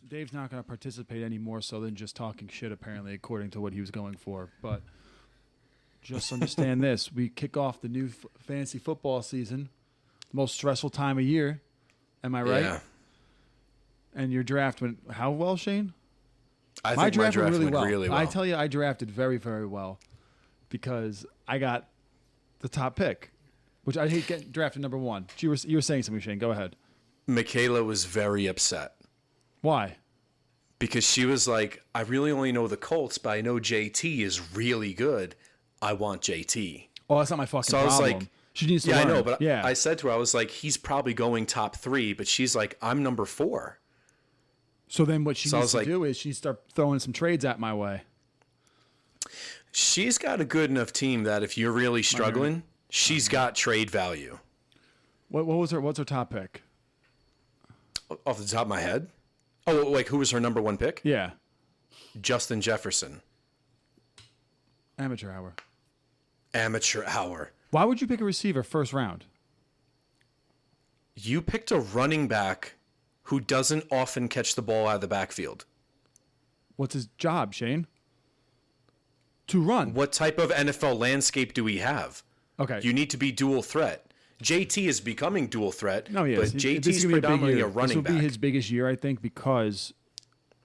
Dave's not going to participate any more so than just talking shit, apparently, according to what he was going for. But just understand this. We kick off the new fantasy football season, the most stressful time of year. Am I right? Yeah. And your draft went how well, Shane? I think my draft went really well. I tell you, I drafted very, very well because I got the top pick, which I hate getting drafted number one. You were saying something, Shane. Go ahead. Michaela was very upset. Why? Because she was like, I really only know the Colts, but I know JT is really good. I want JT. Oh, that's not my fucking problem. So I was like, she needs to learn. I know, but I said to her, I was like, he's probably going top 3, but she's like, I'm number 4. So then what she needs to do is she start throwing some trades at my way. She's got a good enough team that if you're really struggling, she's got trade value. What's her top pick? Off the top of my head? Oh, like who was her number 1 pick? Yeah. Justin Jefferson. Amateur hour. Amateur hour. Why would you pick a receiver first round? You picked a running back who doesn't often catch the ball out of the backfield. What's his job, Shane? To run. What type of NFL landscape do we have? Okay. You need to be dual threat. JT is becoming dual threat, no, he is. But JT's predominantly a running back. This will be his biggest year, I think, because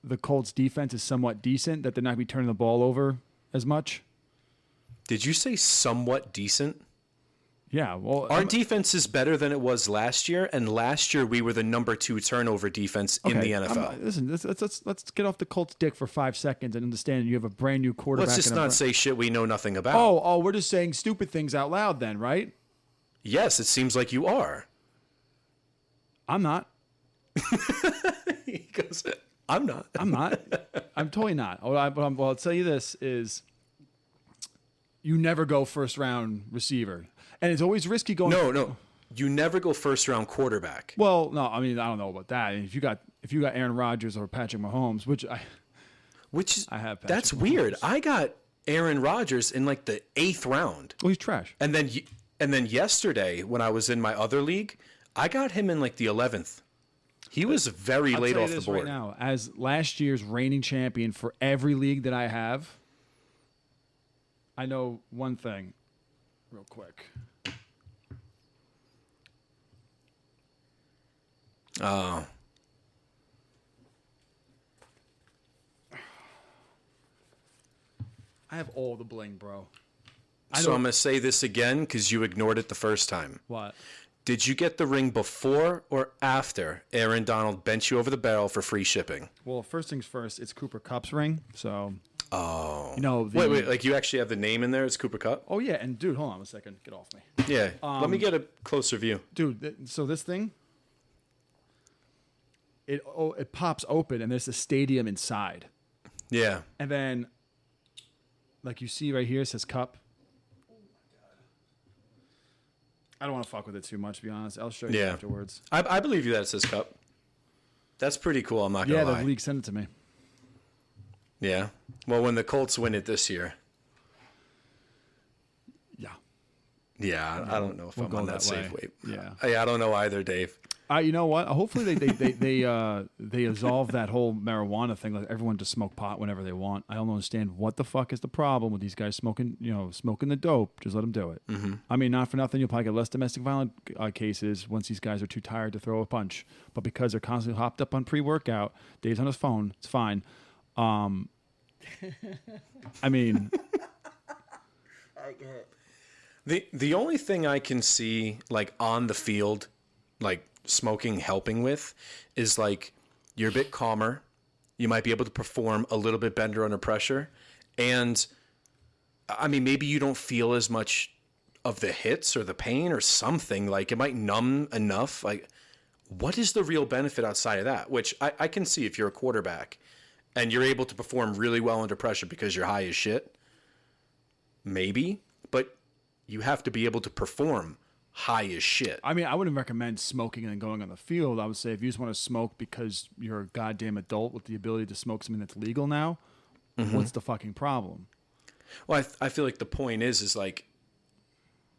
the Colts' defense is somewhat decent, that they're not going to be turning the ball over as much. Did you say somewhat decent? Yeah, well, our defense is better than it was last year, and last year we were the number 2 turnover defense in the NFL. Listen, let's get off the Colts' dick for 5 seconds and understand you have a brand new quarterback. Let's just not say shit we know nothing about. Oh, we're just saying stupid things out loud then, right? Yes, it seems like you are. I'm not. He goes, I'm not. I'm not. I'm totally not. I'll tell you this is you never go first round receiver. And it's always risky going. No. You never go first round quarterback. Well, no, I mean I don't know about that. If you got Aaron Rodgers or Patrick Mahomes, I have. Patrick That's Mahomes. Weird. I got Aaron Rodgers in like the 8th round. Well, he's trash. And then yesterday when I was in my other league, I got him in like the 11th. He was very late off the board. Right now, as last year's reigning champion for every league that I have, I know one thing, real quick. Oh. I have all the bling, bro. So I'm going to say this again because you ignored it the first time. What? Did you get the ring before or after Aaron Donald bent you over the barrel for free shipping? Well, first things first, it's Cooper Kupp's ring, so... Oh. Wait, like you actually have the name in there? It's Cooper Kupp? Oh, yeah, and dude, hold on a second. Get off me. Yeah, let me get a closer view. Dude, so this thing... It pops open and there's a stadium inside. Yeah. And then, like you see right here, it says Cup. Oh my god! I don't want to fuck with it too much, to be honest. I'll show you afterwards. I believe you that it says Cup. That's pretty cool. I'm not gonna lie. Yeah, the league sent it to me. Yeah. Well, when the Colts win it this year. Yeah. Yeah, I don't know if I'm on that safe way. Yeah. I don't know either, Dave. You know what? Hopefully they absolve that whole marijuana thing. Like everyone just smoke pot whenever they want. I don't understand what the fuck is the problem with these guys smoking the dope. Just let them do it. Mm-hmm. I mean, not for nothing, you'll probably get less domestic violence cases once these guys are too tired to throw a punch. But because they're constantly hopped up on pre-workout, Dave's on his phone. It's fine. I mean, the only thing I can see like on the field, like smoking helping with, is like you're a bit calmer. You might be able to perform a little bit better under pressure, and I mean maybe you don't feel as much of the hits or the pain or something. Like it might numb enough. Like what is the real benefit outside of that? Which I can see if you're a quarterback and you're able to perform really well under pressure because you're high as shit. Maybe, but you have to be able to perform high as shit. I mean, I wouldn't recommend smoking and then going on the field. I would say if you just want to smoke because you're a goddamn adult with the ability to smoke something that's legal now, what's the fucking problem? Well, I feel like the point is like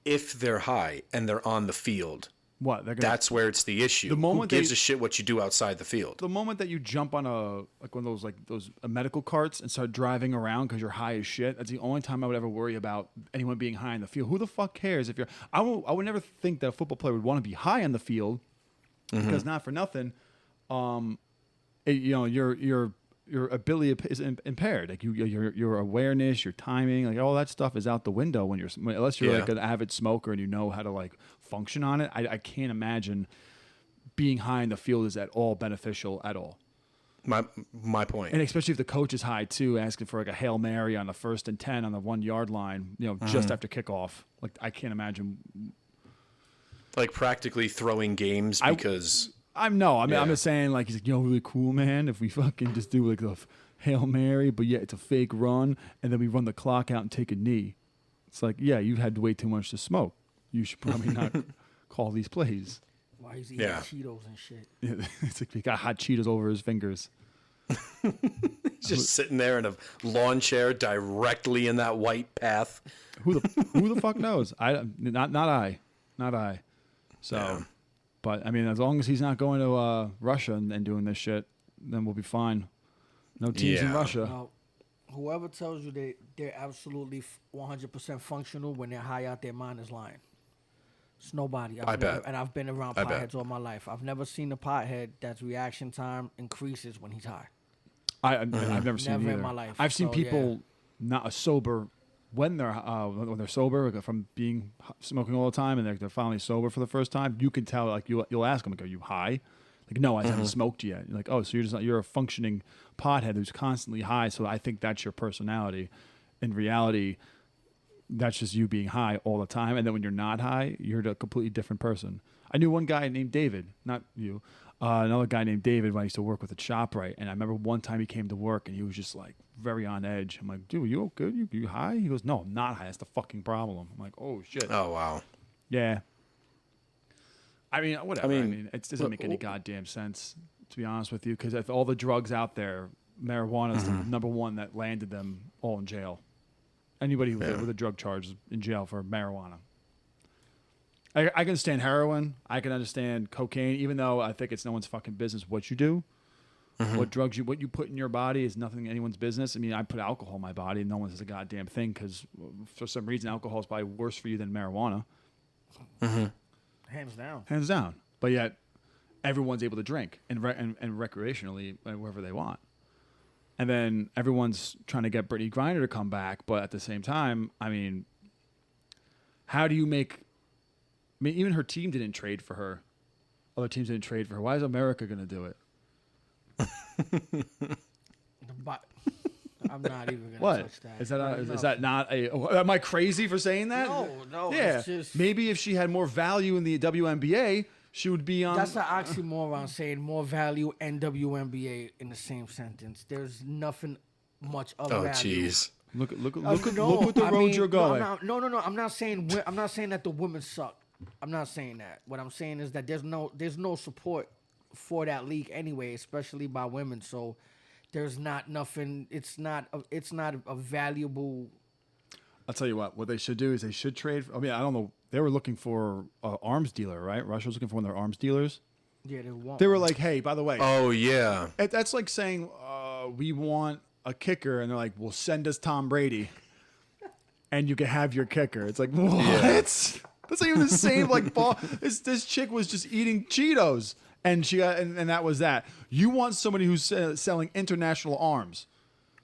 if they're high and they're on the field, What? That's where it's the issue. The moment Who gives a shit what you do outside the field? The moment that you jump on one of those medical carts and start driving around because you're high as shit, that's the only time I would ever worry about anyone being high in the field. Who the fuck cares if you're? I would never think that a football player would want to be high on the field because not for nothing, your ability is impaired. Like your awareness, your timing, like all that stuff is out the window unless you're like an avid smoker and you know how to like function on it. I can't imagine being high in the field is at all beneficial at all. My point. And especially if the coach is high too, asking for like a Hail Mary on the 1st and 10 on the 1 yard line, just after kickoff. Like I can't imagine. Like practically throwing games because. I'm just saying, like, he's like, really cool, man. If we fucking just do like a Hail Mary, but it's a fake run, and then we run the clock out and take a knee. It's like, yeah, you had way too much to smoke. You should probably not call these plays. Why he's eating Cheetos and shit. Yeah, it's like he got hot Cheetos over his fingers. He's just sitting there in a lawn chair directly in that white path. Who the fuck knows? Not I. So. Yeah. But, I mean, as long as he's not going to Russia and doing this shit, then we'll be fine. No teams in Russia. Now, whoever tells you they're absolutely 100% functional when they're high out their mind is lying. It's nobody. I bet. And I've been around potheads all my life. I've never seen a pothead that's reaction time increases when he's high. I've never seen it either. In my life. I've seen people not sober when they're sober, like from being smoking all the time, and they're finally sober for the first time. You can tell, like you'll ask them, like, "Are you high?" Like, "No, I haven't smoked yet." You're like, "Oh, so you're a functioning pothead who's constantly high." So I think that's your personality. In reality, that's just you being high all the time, and then when you're not high, you're a completely different person. I knew one guy named David, not you. Another guy named David when I used to work with at ShopRite, and I remember one time he came to work and he was just like very on edge. I'm like, "Dude, you good? You high?" He goes, "No, I'm not high. That's the fucking problem." I'm like, "Oh shit." Oh wow. Yeah. I mean, whatever. I mean, it doesn't make any goddamn sense, to be honest with you, because if all the drugs out there, marijuana is the number one that landed them all in jail. Anybody with a drug charge is in jail for marijuana. I can understand heroin. I can understand cocaine, even though I think it's no one's fucking business what you do. What drugs what you put in your body is nothing anyone's business. I mean, I put alcohol in my body, and no one says a goddamn thing because for some reason alcohol is probably worse for you than marijuana. Hands down. Hands down. But yet, everyone's able to drink and recreationally wherever they want. And then everyone's trying to get Brittany Griner to come back, but at the same time, I mean, how do you make? I mean, even her team didn't trade for her. Other teams didn't trade for her. Why is America going to do it? I'm not even going to touch that. Is that not a... Am I crazy for saying that? No. Yeah. It's just, maybe if she had more value in the WNBA, she would be on... That's an oxymoron, saying more value and WNBA in the same sentence. There's nothing much of value. Oh, jeez. Look at the road you're going. No. I'm not saying that the women suck. I'm not saying that. What I'm saying is that there's no support for that league anyway, especially by women. So there's not nothing. It's not a valuable. I'll tell you what they should do is they should trade. I mean, I don't know. They were looking for an arms dealer, right? Russia was looking for one of their arms dealers. Yeah, they were like, "Hey, by the way." Oh yeah. That's like saying we want a kicker, and they're like, "Well, send us Tom Brady, and you can have your kicker." It's like, what? Yeah. That's not even the same. Like, ball. This chick was just eating Cheetos, and she got, and that was that. You want somebody who's selling international arms.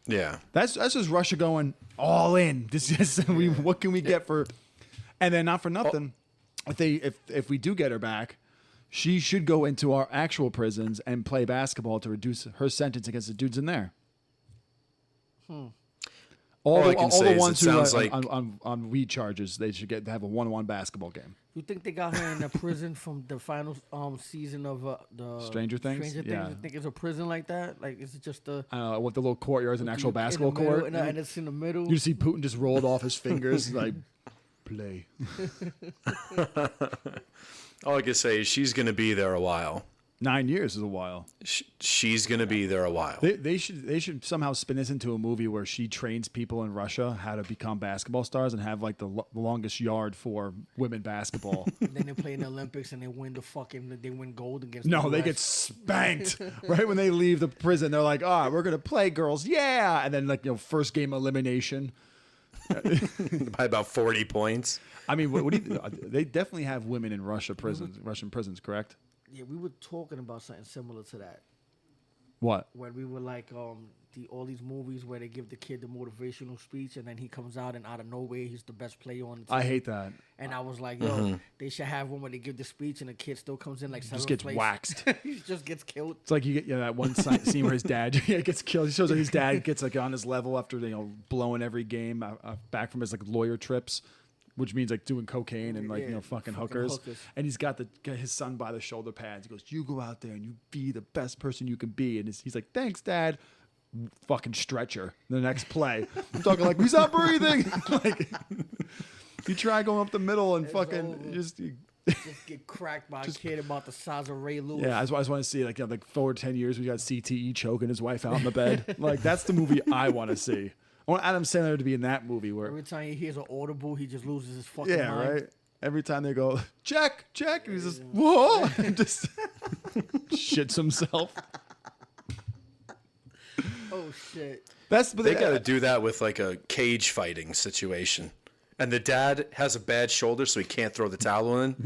Yeah, that's just Russia going all in. What can we get for? And then not for nothing, if we do get her back, she should go into our actual prisons and play basketball to reduce her sentence against the dudes in there. All the ones who are on weed charges, they should have a 1-on-1 basketball game. You think they got her in a prison from the final season of the Stranger Things? Yeah. You think it's a prison like that? Like, is it just a... with the little courtyards, an actual basketball court? And it's in the middle? You see Putin just rolled off his fingers, like, play. All I can say is she's going to be there a while. 9 years is a while. She's gonna be there a while. They should somehow spin this into a movie where she trains people in Russia how to become basketball stars and have like the longest yard for women basketball. And then they play in the Olympics and they win they win gold against. No, the they US. get spanked right when they leave the prison. They're like, "Ah, we're gonna play, girls, yeah!" And then like first game elimination. By about 40 points. I mean, what do you? They definitely have women in Russian prisons, correct? Yeah, we were talking about something similar to that What? when we were like all these movies where they give the kid the motivational speech and then he comes out and out of nowhere he's the best player on the team. I hate that. And I was like, yo, they should have one where they give the speech and the kid still comes in like Just seventh gets place. waxed. He just gets killed. It's like you get that one scene where his dad gets killed. He shows that his dad gets like on his level after blowing every game back from his like lawyer trips, which means like doing cocaine and like fucking hookers. And he's got his son by the shoulder pads. He goes, "You go out there and you be the best person you can be." And he's like, "Thanks, Dad." Fucking stretcher. The next play, I'm talking like he's not breathing. Like you try going up the middle and fucking just get cracked by a kid about the size of Ray Lewis. Yeah, I just want to see like forward 10 years we got CTE choking his wife out in the bed. Like that's the movie I want to see. I want Adam Sandler to be in that movie where every time he hears an audible, he just loses his fucking mind. right. Every time they go check, and he's just whoa, and just shits himself. Oh shit! They got to do that with like a cage fighting situation. And the dad has a bad shoulder, so he can't throw the towel in.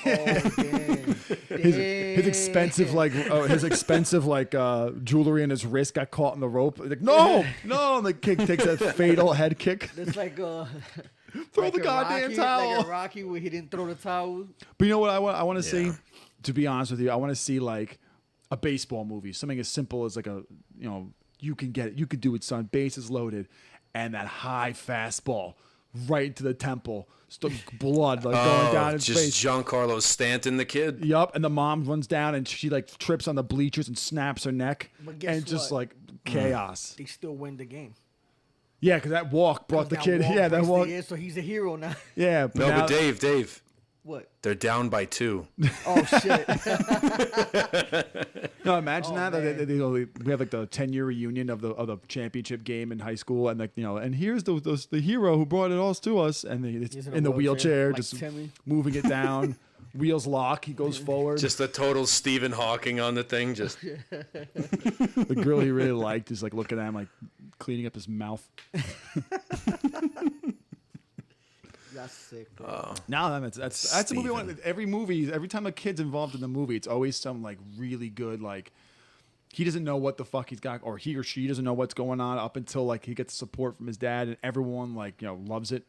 Oh, damn. His expensive jewelry in his wrist got caught in the rope. Like no, and the kid takes a fatal head kick. It's like Throw like the goddamn Rocky, towel. like a Rocky where he didn't throw the towel. But you know what I want to see? To be honest with you, I want to see like a baseball movie, something as simple as like you can get it, you could do it, son. Bases loaded, and that high fastball right into the temple, blood like going down his face. Just Giancarlo Stanton, the kid. Yup, and the mom runs down and she like trips on the bleachers and snaps her neck, But guess and just what? like chaos. They still win the game. Yeah, because that walk brought the kid. Yeah, that breaks the walk. air, so he's a hero now. Yeah, No, now- but Dave, What? they're down by 2. Oh shit! No, imagine that. man. We have like the 10-year reunion of the championship game in high school, and like and here's the hero who brought it all to us, and it's He's in the wheelchair, like just Timmy. moving it down. Wheels lock. He goes forward. Just a total Stephen Hawking on the thing. Just The girl he really liked is like looking at him, like cleaning up his mouth. That's sick, bro. Now that's a movie. Every time a kid's involved in the movie, it's always some like really good like. He doesn't know what the fuck he's got, or he or she doesn't know what's going on up until like he gets support from his dad, and everyone like loves it.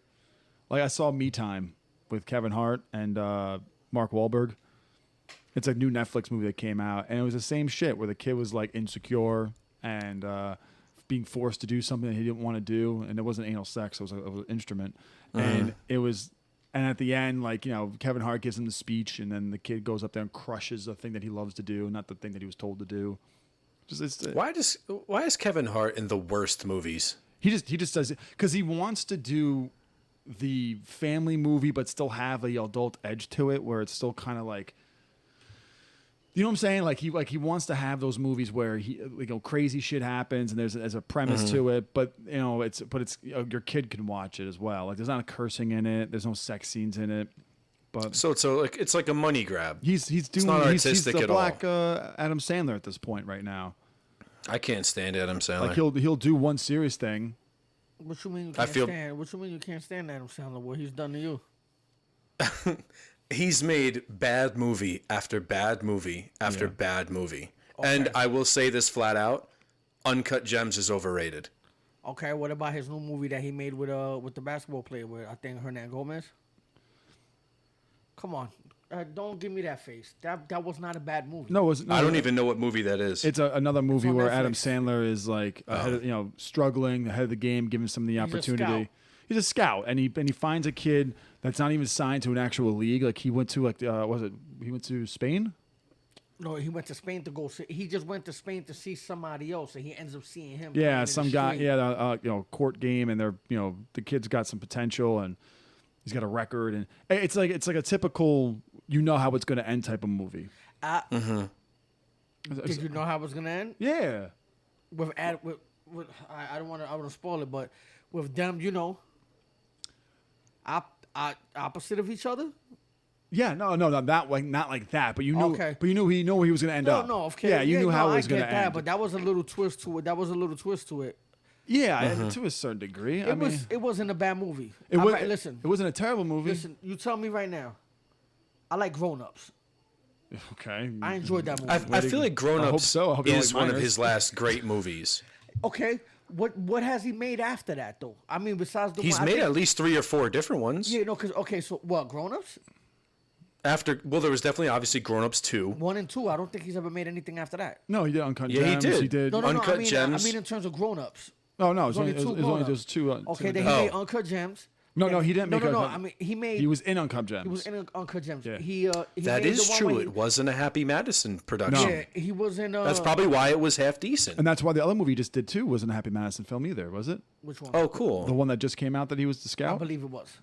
Like I saw Me Time with Kevin Hart and Mark Wahlberg. It's a new Netflix movie that came out, and it was the same shit where the kid was like insecure and being forced to do something that he didn't want to do, and it wasn't anal sex; it was an instrument, and it was. And at the end, like Kevin Hart gives him the speech, and then the kid goes up there and crushes the thing that he loves to do, not the thing that he was told to do. why is Kevin Hart in the worst movies? He just does it because he wants to do the family movie, but still have a adult edge to it, where it's still kind of like, you know what I'm saying? Like he wants to have those movies where crazy shit happens and there's a premise to it, but it's your kid can watch it as well. Like there's not a cursing in it, there's no sex scenes in it, but So it's like a money grab. he's doing not he's artistic the at all. black Adam Sandler at this point right now. I can't stand Adam Sandler. Like he'll do one serious thing. What you mean you I can't feel- stand? What you mean you can't stand Adam Sandler? What he's done to you? He's made bad movie after bad movie after bad movie. And I will say this flat out, Uncut Gems is overrated. Okay, what about his new movie that he made with the basketball player with I think Hernan Gomez? Come on, don't give me that face. That was not a bad movie. No, it was, no I don't even know what movie that is. It's another movie on where Netflix. Adam Sandler is like ahead of, struggling ahead of the game, giving some of the opportunity. scout. He's a scout, and he finds a kid that's not even signed to an actual league. Like he went to he went to Spain? No, he went to Spain to go. He just went to Spain to see somebody else, and he ends up seeing him. Yeah, playing in some the guy. street. Yeah, court game, and they're the kid's got some potential, and he's got a record, and it's like a typical how it's going to end type of movie. Did you know how it was gonna end? Yeah. With I don't want to spoil it, but with them, you know, opposite of each other. Yeah, no, not like that. But you knew, Okay. but you knew where he was going to end up. No, okay. Yeah, you knew how it was going to that, end. but that was a little twist to it. Yeah, and to a certain degree. It wasn't a bad movie. Listen, it wasn't a terrible movie. listen. You tell me right now. I like Grown Ups. Okay. I enjoyed that movie. I feel like Grown I hope Ups so. I hope you is like one of Miners. his last great movies. Okay, what has he made after that though? I mean, besides the He's one, made at least 3 or 4 different ones. Yeah, no, because so what? Grown Ups Well, there was definitely obviously Grown Ups 2. 1 and 2. I don't think he's ever made anything after that. No, he did Uncut Yeah, he Gems. did. He did. No, Uncut I mean, Gems. I mean in terms of Grown Ups. No, it was only only, two it was only grown-ups. those two. Okay, then two- he made Uncut Gems. No, he didn't No, make no, no. Uncut- I mean, he made. He was in Uncut Gems. He was in Uncut Gems. Yeah. He That made is the one true. where It wasn't a Happy Madison production. Yeah, he was in. That's probably why it was half decent. And that's why the other movie he just did too wasn't a Happy Madison film either, was it? Which one? Oh, cool. The one that just came out that he was the I scout? believe it was.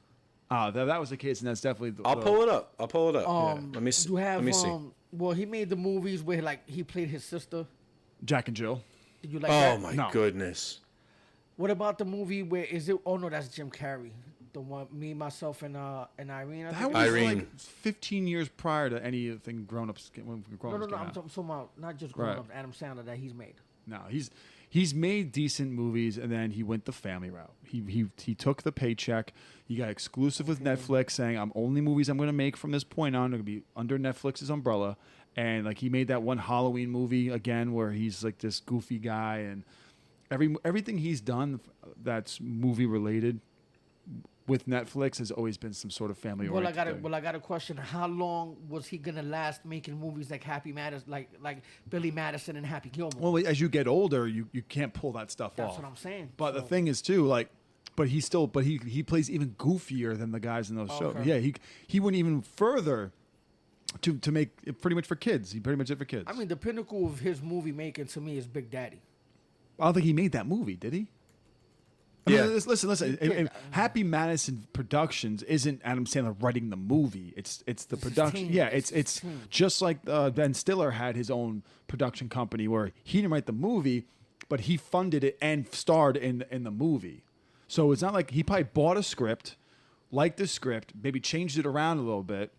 That was the case, and that's definitely I'll pull it up. Let me You have. Let me see. Well, he made the movies where like he played his sister. Jack and Jill. Did you like Oh that? my No. goodness. What about the movie where is it? Oh no, that's Jim Carrey. The one, me, myself, and Irene. I That think was Irene. like 15 years prior to anything Grown Ups. When Grown no, Ups no, came I'm out. talking about not just Grown Right. Ups. Adam Sandler that he's made. No, he's made decent movies, and then he went the family route. He took the paycheck. He got exclusive with Netflix, saying only movies I'm going to make from this point on are going to be under Netflix's umbrella. And like he made that one Halloween movie again, where he's like this goofy guy, and everything he's done that's movie related with Netflix has always been some sort of family. Well, I got a question. How long was he gonna last making movies like Happy Madison, like Billy Madison and Happy Gilmore? Well, as you get older, you can't pull that stuff That's off. what I'm saying. But the So- thing is too, like, but he plays even goofier than the guys in those shows. Okay. Yeah, he went even further to make it pretty much for kids. He pretty much did for kids. I mean, the pinnacle of his movie making to me is Big Daddy. I don't think he made that movie, did he? I Yeah. mean, listen. Happy Madison Productions isn't Adam Sandler writing the movie. It's the It's his production. team. Yeah, It's it's his team. just like Ben Stiller had his own production company where he didn't write the movie, but he funded it and starred in the movie. So it's not like he probably bought a script, liked the script, maybe changed it around a little bit,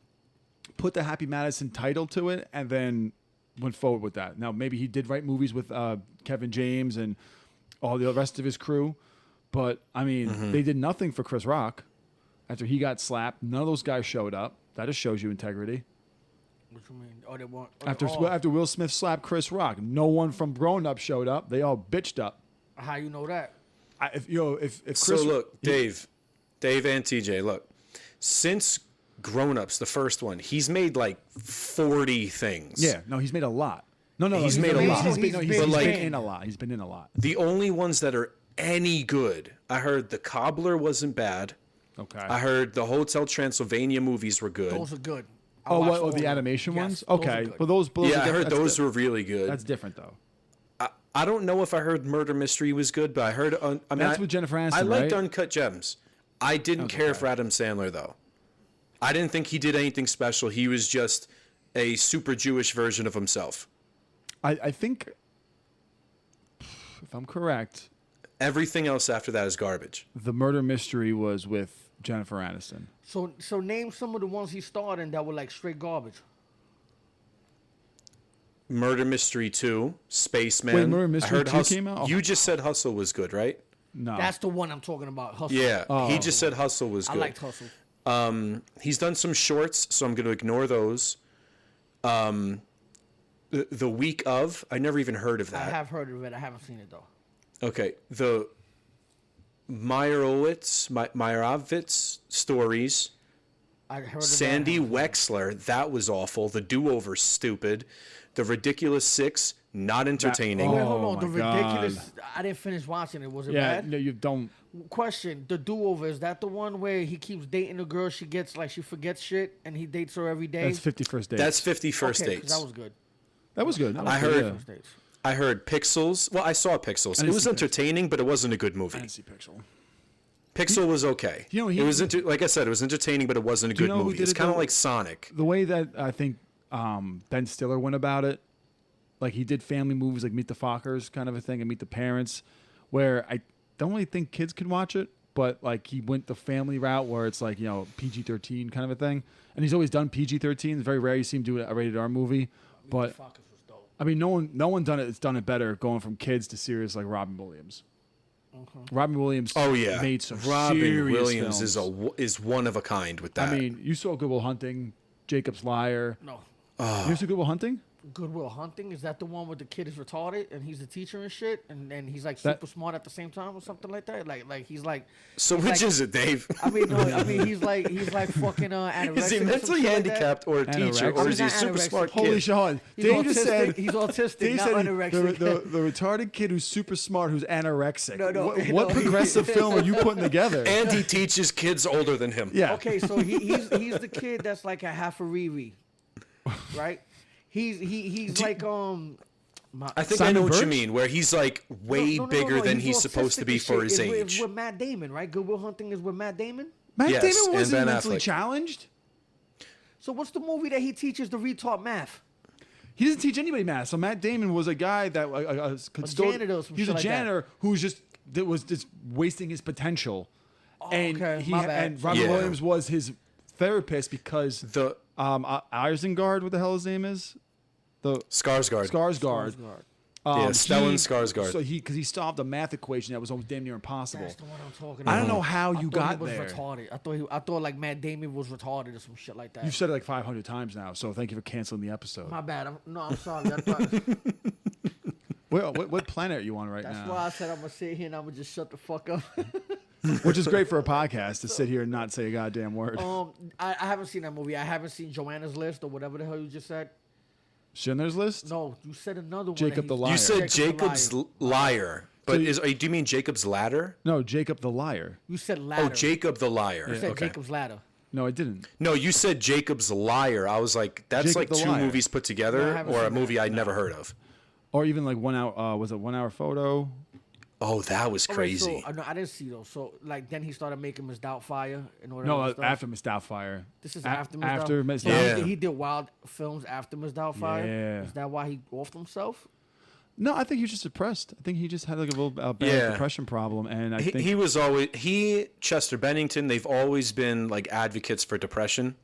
put the Happy Madison title to it, and then went forward with that. Now maybe he did write movies with Kevin James and all the rest of his crew. But, I mean, they did nothing for Chris Rock. After he got slapped, none of those guys showed up. That just shows you integrity. What you mean? Oh, they want After Will Smith slapped Chris Rock, no one from Grown Up showed up. They all bitched up. How you know that? If Chris, So look, Dave and TJ, look. Since Grown Ups, the first one, he's made like 40 things. yeah, no, he's made a lot. No, He's made a lot. He's been But, in a lot. He's been in a lot. The only ones that are any good, I heard The Cobbler wasn't bad. Okay. I heard the Hotel Transylvania movies were good. Those are good. I Oh, watched what? all The of them. animation Yes, ones? those are Okay, good. but those. Yeah, I are heard different. That's those were really good. That's different though. I don't know if I heard Murder Mystery was good, but I heard. That's with Jennifer Aniston, I liked right? Uncut Gems. I didn't care for Adam Sandler though. I didn't think he did anything special. He was just a super Jewish version of himself. I think, if I'm correct, Everything else after that is garbage. the murder mystery was with Jennifer Aniston. So name some of the ones he starred in that were like straight garbage. Murder Mystery 2, Spaceman. Wait, Murder Mystery I heard 2 Hustle. came out? Oh You my just said Hustle was good, right? No. That's the one I'm talking about. Hustle. Yeah, Oh. he just said Hustle was I good. liked Hustle. He's done some shorts, so I'm going to ignore those. The Week of, I never even heard of I that. have heard of it. I haven't seen it though. Okay, the Meyerowitz stories. I heard of that. Sandy Wexler, that was awful. The Do-Over, stupid. The Ridiculous Six, not entertaining. Wait, Oh, hold on. The my God. ridiculous. I didn't finish watching it. Was it yeah, bad? no, you don't. Question: The do-over, is that the one where he keeps dating a girl? She gets like she forgets shit, and he dates her every day. That's 50 First Dates. That's 50 First Okay, 'cause Dates. that was good. That was good. I heard- Yeah. First dates. I heard Pixels. Well, I saw Pixels. didn't It was see Pixels. entertaining, but it wasn't a good I movie. didn't see Pixel. Pixel was okay. You know, it was like I said, it was entertaining, but it wasn't a Do you good know who movie. did It's it, kind of though? like Sonic. The way that I think Ben Stiller went about it Like he did family movies like Meet the Fockers kind of a thing and Meet the Parents, where I don't really think kids can watch it, but like he went the family route where it's like, PG-13 kind of a thing. And he's always done PG-13. It's very rare you see him do a rated R movie. But I mean, no one done it. It's done it better going from kids to serious like Robin Williams. Robin Williams. Oh yeah, made some Robin serious Williams films. is one of a kind with that. I mean, you saw Good Will Hunting, Jacob's Liar. No. You saw Good Will Hunting? Good Will Hunting, is that the one where the kid is retarded and he's the teacher and shit, and he's like super smart at the same time or something like that? Like he's like. So he's which like, is it, Dave? I mean, he's like fucking anorexic. Is he or some mentally shit handicapped or a teacher, Anorexic. or is he a He's not super anorexic. smart Holy kid? shit! hold on. He's Dave just autistic. said He's autistic, Dave not said anorexic. the retarded kid who's super smart who's anorexic. No, What progressive film are you putting together? And he teaches kids older than him. Yeah. Okay, so he's the kid that's like a half a Riri, right? He's like I think Simon I know what you Birch? mean, where he's like way bigger than he's supposed to be autistic for and his shit. age. It's with Matt Damon, right? Good Will Hunting is with Matt Damon. Matt Yes, Damon and wasn't Ben mentally Affleck. challenged. So what's the movie that he teaches the retard math? He doesn't teach anybody math. So Matt Damon was a guy that janitor or some He was shit a like that. janitor who was just wasting his potential. And okay, he my bad. and Robin Yeah. Williams was his therapist because The Isengard, what the hell his name is? The Skarsgård. Skarsgård. Yeah, Stellan Skarsgård. So because he solved a math equation that was almost damn near impossible. That's the one I'm talking I about. don't know how you I thought got he was there. retarded. I thought like Matt Damon was retarded or some shit like that. You've said it like 500 times now, so thank you for canceling the episode. My bad. I'm sorry. I thought, What planet are you on right that's now? why I said I'm gonna sit here and I'm gonna just shut the fuck up. Which is great for a podcast to sit here and not say a goddamn word. I haven't seen that movie. I haven't seen Joanna's List or whatever the hell you just said. Schindler's List? No, you said another one. Jacob the that Liar. You said Jacob's Jacob's Liar, but So do you mean Jacob's Ladder? No, Jacob the Liar. You said ladder. Oh, Jacob the Liar. You said Okay. Jacob's Ladder. No, I didn't. No, you said Jacob's Liar. I was like, that's Jacob like the two Liar. movies put No, I together, haven't or a seen that. movie I'd never heard of. Or even like 1 hour. Was it 1 hour photo? Oh, that was All right, crazy. so, no, I didn't see those. So like then he started making Miss Doubtfire in order. No, to stuff. after Miss Doubtfire. This is A- after Miss after Doubtfire. Miss So Doubtfire. he did wild films after Miss Doubtfire. Yeah. Is that why he offed himself? No, I think he was just depressed. I think he just had like a little bad Yeah. depression problem, and I think He was always Chester Bennington. They've always been like advocates for depression,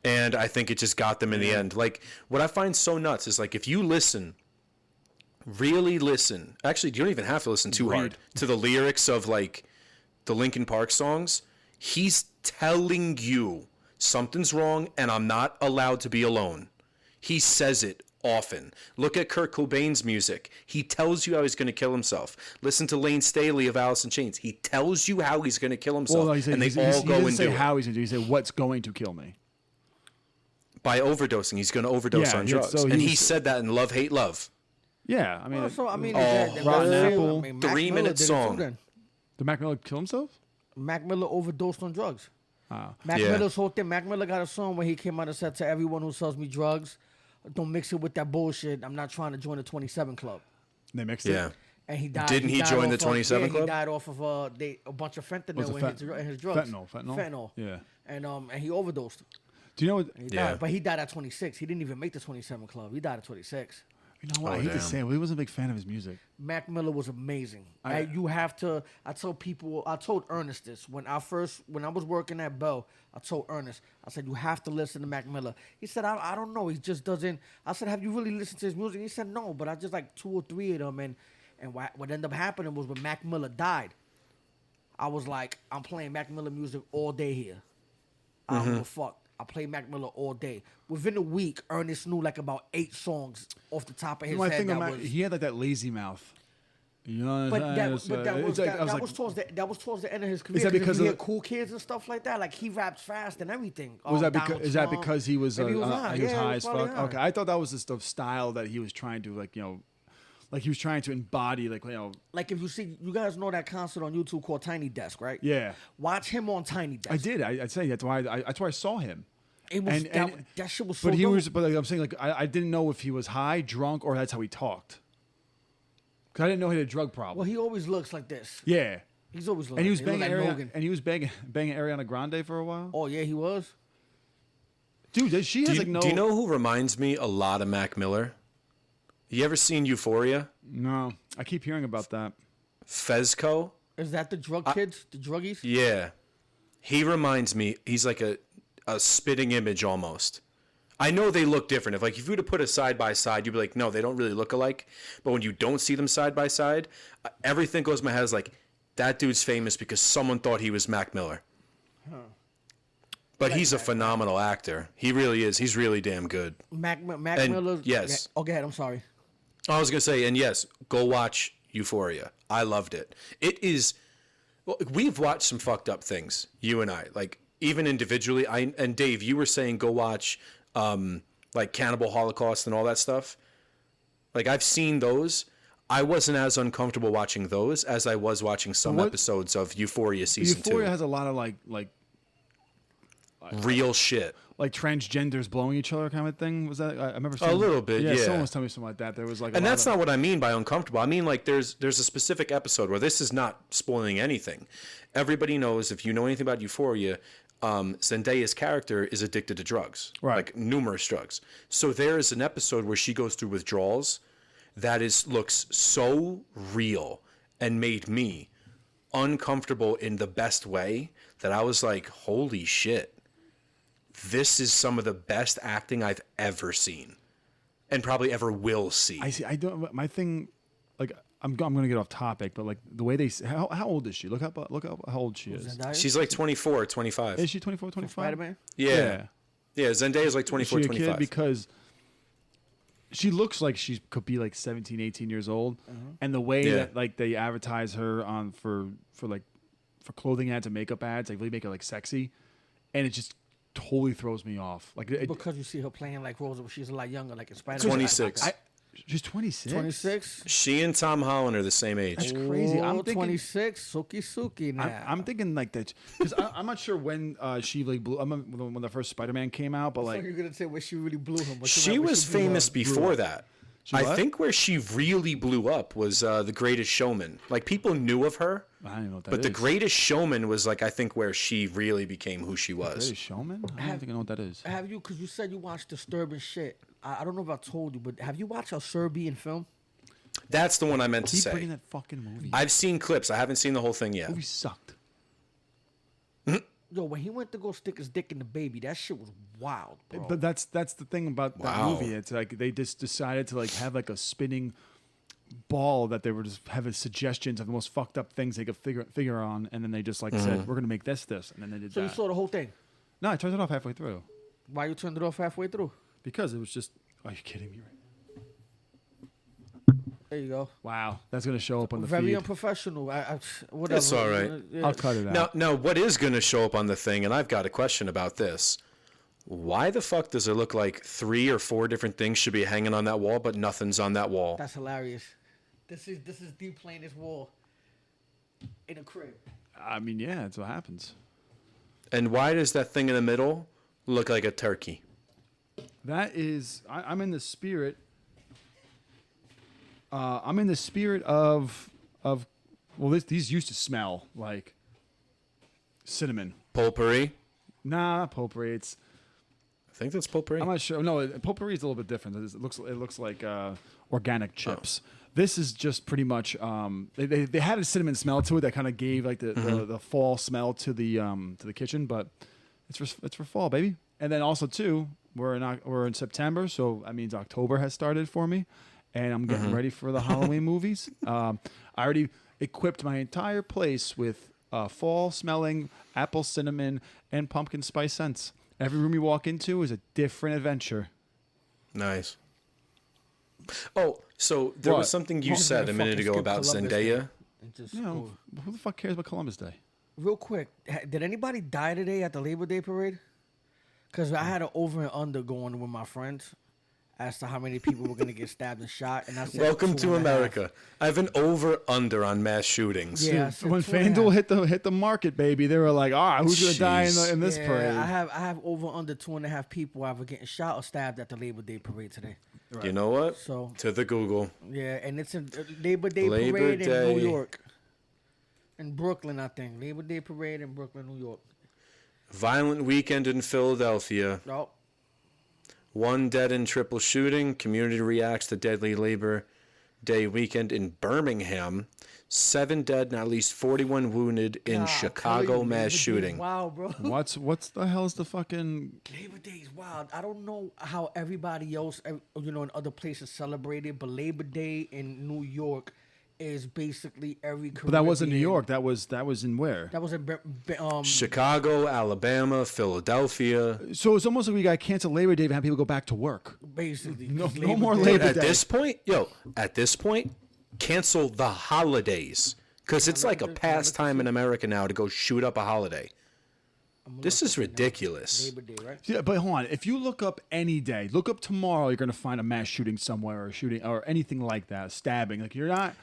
and I think it just got them in the end. Like what I find so nuts is like if you really listen. Actually, you don't even have to listen too hard to the lyrics of like the Linkin Park songs. He's telling you something's wrong, and I'm not allowed to be alone. He says it often. Look at Kurt Cobain's music. He tells you how he's going to kill himself. Listen to Lane Staley of Alice in Chains. He tells you how he's going to kill himself, well, he said, and they he all go doesn't and say do it. how he's going to do. He said what's going to kill me. By overdosing, he's going to overdose Yeah, on yeah, drugs. so and he he was- said that in Love, Hate, Love. Yeah, I mean, Well, so I mean, Rotten that's- Apple, Mac 3-minute Miller did it too song. then. did Mac Miller kill himself? Mac Miller overdosed on drugs. Oh. Mac Yeah. Miller's whole thing. Mac Miller got a song where he came out and said to everyone who sells me drugs, "Don't mix it with that bullshit. I'm not trying to join the 27 Club." They mixed Yeah. it. And he died. Didn't he died join the off 27 He Club? died off of a bunch of Was fentanyl it in his drugs. Fentanyl? Yeah. And he overdosed. Do you know what? He Yeah. died, but he died at 26. He didn't even make the 27 Club. He died at 26. You know what? Oh, I hate to damn. say it, but he wasn't a big fan of his music. Mac Miller was amazing. I You have to. I tell people. I told Ernest this when I was working at Bell. I told Ernest. I said you have to listen to Mac Miller. He said I don't know. He just doesn't. I said have you really listened to his music? He said no, but I just like 2 or 3 of them. And what ended up happening was when Mac Miller died, I was like I'm playing Mac Miller music all day here. I don't give a fuck. I play Mac Miller all day. Within a week, Ernest knew like about 8 songs off the top of his My head. thing That about was, he had like that lazy mouth. You know what but I'm that, saying? but that It's was like- that, I was that like, was towards the end of his career. Is that because if you of hear Cool Kids and stuff like that? Like he raps fast and everything. Was that Donald because is that Trump. because he was Maybe he was high. he was Yeah, high he as was probably fuck? high. Okay, I thought that was just the style that he was trying to like he was trying to embody Like if you see, you guys know that concert on YouTube called Tiny Desk, right? yeah. Watch him on Tiny Desk. I did. I'd say that's why I saw him. It was And- that shit was so. But he dope. was. But like, I'm saying, like I didn't know if he was high, drunk, or that's how he talked. Cause I didn't know he had a drug problem. Well, he always looks like this. Yeah. He's always looking. And he was look banging like Ariana, Logan. and he was banging Ariana Grande for a while. Oh yeah, he was. Dude, she has Do like no. you know who reminds me a lot of Mac Miller? You ever seen Euphoria? No, I keep hearing about that. Fezco? Is that the drug kids? The druggies? Yeah. He reminds me, he's like a spitting image almost. I know they look different. If you were to put a side by side, you'd be like, no, they don't really look alike. But when you don't see them side by side, everything goes in my head is like, that dude's famous because someone thought he was Mac Miller. Huh. But he's a phenomenal actor. He really is. He's really damn good. Mac Miller. Yes. Oh, go ahead. I'm sorry. I was gonna say, and yes, go watch Euphoria. I loved it. It is. Well, we've watched some fucked up things, you and I. Like even individually. And Dave, you were saying go watch, like Cannibal Holocaust and all that stuff. Like I've seen those. I wasn't as uncomfortable watching those as I was watching some episodes of Euphoria season 2. Euphoria has a lot of like real shit. Like transgenders blowing each other kind of thing. Was that? I remember a little bit. Yeah, someone was telling me something like that. There was like, and that's not what I mean by uncomfortable. I mean like there's a specific episode where this is not spoiling anything. Everybody knows, if you know anything about Euphoria, Zendaya's character is addicted to drugs, right? Like numerous drugs. So there is an episode where she goes through withdrawals that looks so real and made me uncomfortable in the best way that I was like, holy shit. This is some of the best acting I've ever seen, and probably ever will see. I see. I don't. My thing, like, I'm going to get off topic, but like the way they, how old is she? Look up how old she is. She's like 24, 25. Is she 24, 25? Spider-Man? Yeah. Zendaya's like 24, is she 25. A kid? Because she looks like she could be like 17, 18 years old, and the way that like they advertise her on for clothing ads and makeup ads, they really make her like sexy, and it just totally throws me off. Like because you see her playing like roles where she's a lot younger, like in Spider-Man. 26. She's 26. 26. She and Tom Holland are the same age. That's crazy. I'm thinking 26. Suki now. I'm thinking like that because I'm not sure when she like blew. When the first Spider-Man came out, but like you're gonna say where she really blew him. She was famous before that. I think where she really blew up was The Greatest Showman. Like people knew of her. I don't know what that but is. The Greatest Showman was like I think where she really became who she was. The Greatest Showman? I don't think I know what that is. Have you? Because you said you watched disturbing shit. I don't know if I told you, but have you watched a Serbian film? That's the one I meant to say. Keep bringing that fucking movie. I've seen clips. I haven't seen the whole thing yet. The movie sucked. Yo, when he went to go stick his dick in the baby, that shit was wild, bro. But that's the thing about that movie. It's like they just decided to like have like a spinning ball that they were just having suggestions of the most fucked up things they could figure on, and then they just like said we're gonna make this, and then they did that. So you saw the whole thing? No, I turned it off halfway through. Why you turned it off halfway through? Because it was just. Are you kidding me? There you go. Wow, that's gonna show up on the Very feed. unprofessional. Whatever. It's all right. Yeah. I'll cut it out. Now, what is going to show up on the thing, and I've got a question about this. Why the fuck does it look like 3 or 4 different things should be hanging on that wall, but nothing's on that wall? That's hilarious. This is deep playing this wall in a crib. I mean, yeah, that's what happens. And why does that thing in the middle look like a turkey? That is, I'm in the spirit. I'm in the spirit of. Well, these used to smell like cinnamon. Potpourri? Nah, potpourri. I think that's potpourri. I'm not sure. No, potpourri is a little bit different. It looks like organic chips. This is just pretty much. They had a cinnamon smell to it that kind of gave like the fall smell to the kitchen, but it's for fall, baby. And then also too, we're in September, so that means October has started for me, and I'm getting ready for the Halloween movies. I already equipped my entire place with fall smelling apple cinnamon and pumpkin spice scents. Every room you walk into is a different adventure. Nice. Oh, so there was something you said a minute ago about Zendaya. Who the fuck cares about Columbus Day? Real quick, did anybody die today at the Labor Day parade? Because I had an over and under going with my friends as to how many people were going to get stabbed and shot. And I said, welcome to America. I have an over-under on mass shootings. Yeah, when FanDuel hit the market, baby, they were like, who's going to die in this parade? I have over under 2.5 people either getting shot or stabbed at the Labor Day parade today. Right. You know what? So to the Google. Yeah, and it's a Labor Day parade in New York. In Brooklyn, I think. Labor Day parade in Brooklyn, New York. Violent weekend in Philadelphia. Oh. 1 dead in triple shooting. Community reacts to deadly Labor Day weekend in Birmingham. 7 dead and at least 41 wounded in Nah, Chicago Labor mass Day is shooting. Wild, bro. What's the hell's the fucking? Labor Day is wild. I don't know how everybody else, in other places celebrated, but Labor Day in New York is basically every. But that wasn't New York. That was in where? That was in Chicago, Alabama, Philadelphia. So it's almost like we got to cancel Labor Day and have people go back to work. basically. No 'cause more Day- Labor At Day. this point, cancel the holidays. Because it's like a pastime in America now to go shoot up a holiday. This is ridiculous. Labor Day, right? Yeah, but hold on. If you look up any day, look up tomorrow, you're gonna find a mass shooting somewhere, or a shooting, or anything like that, stabbing. Like you're not.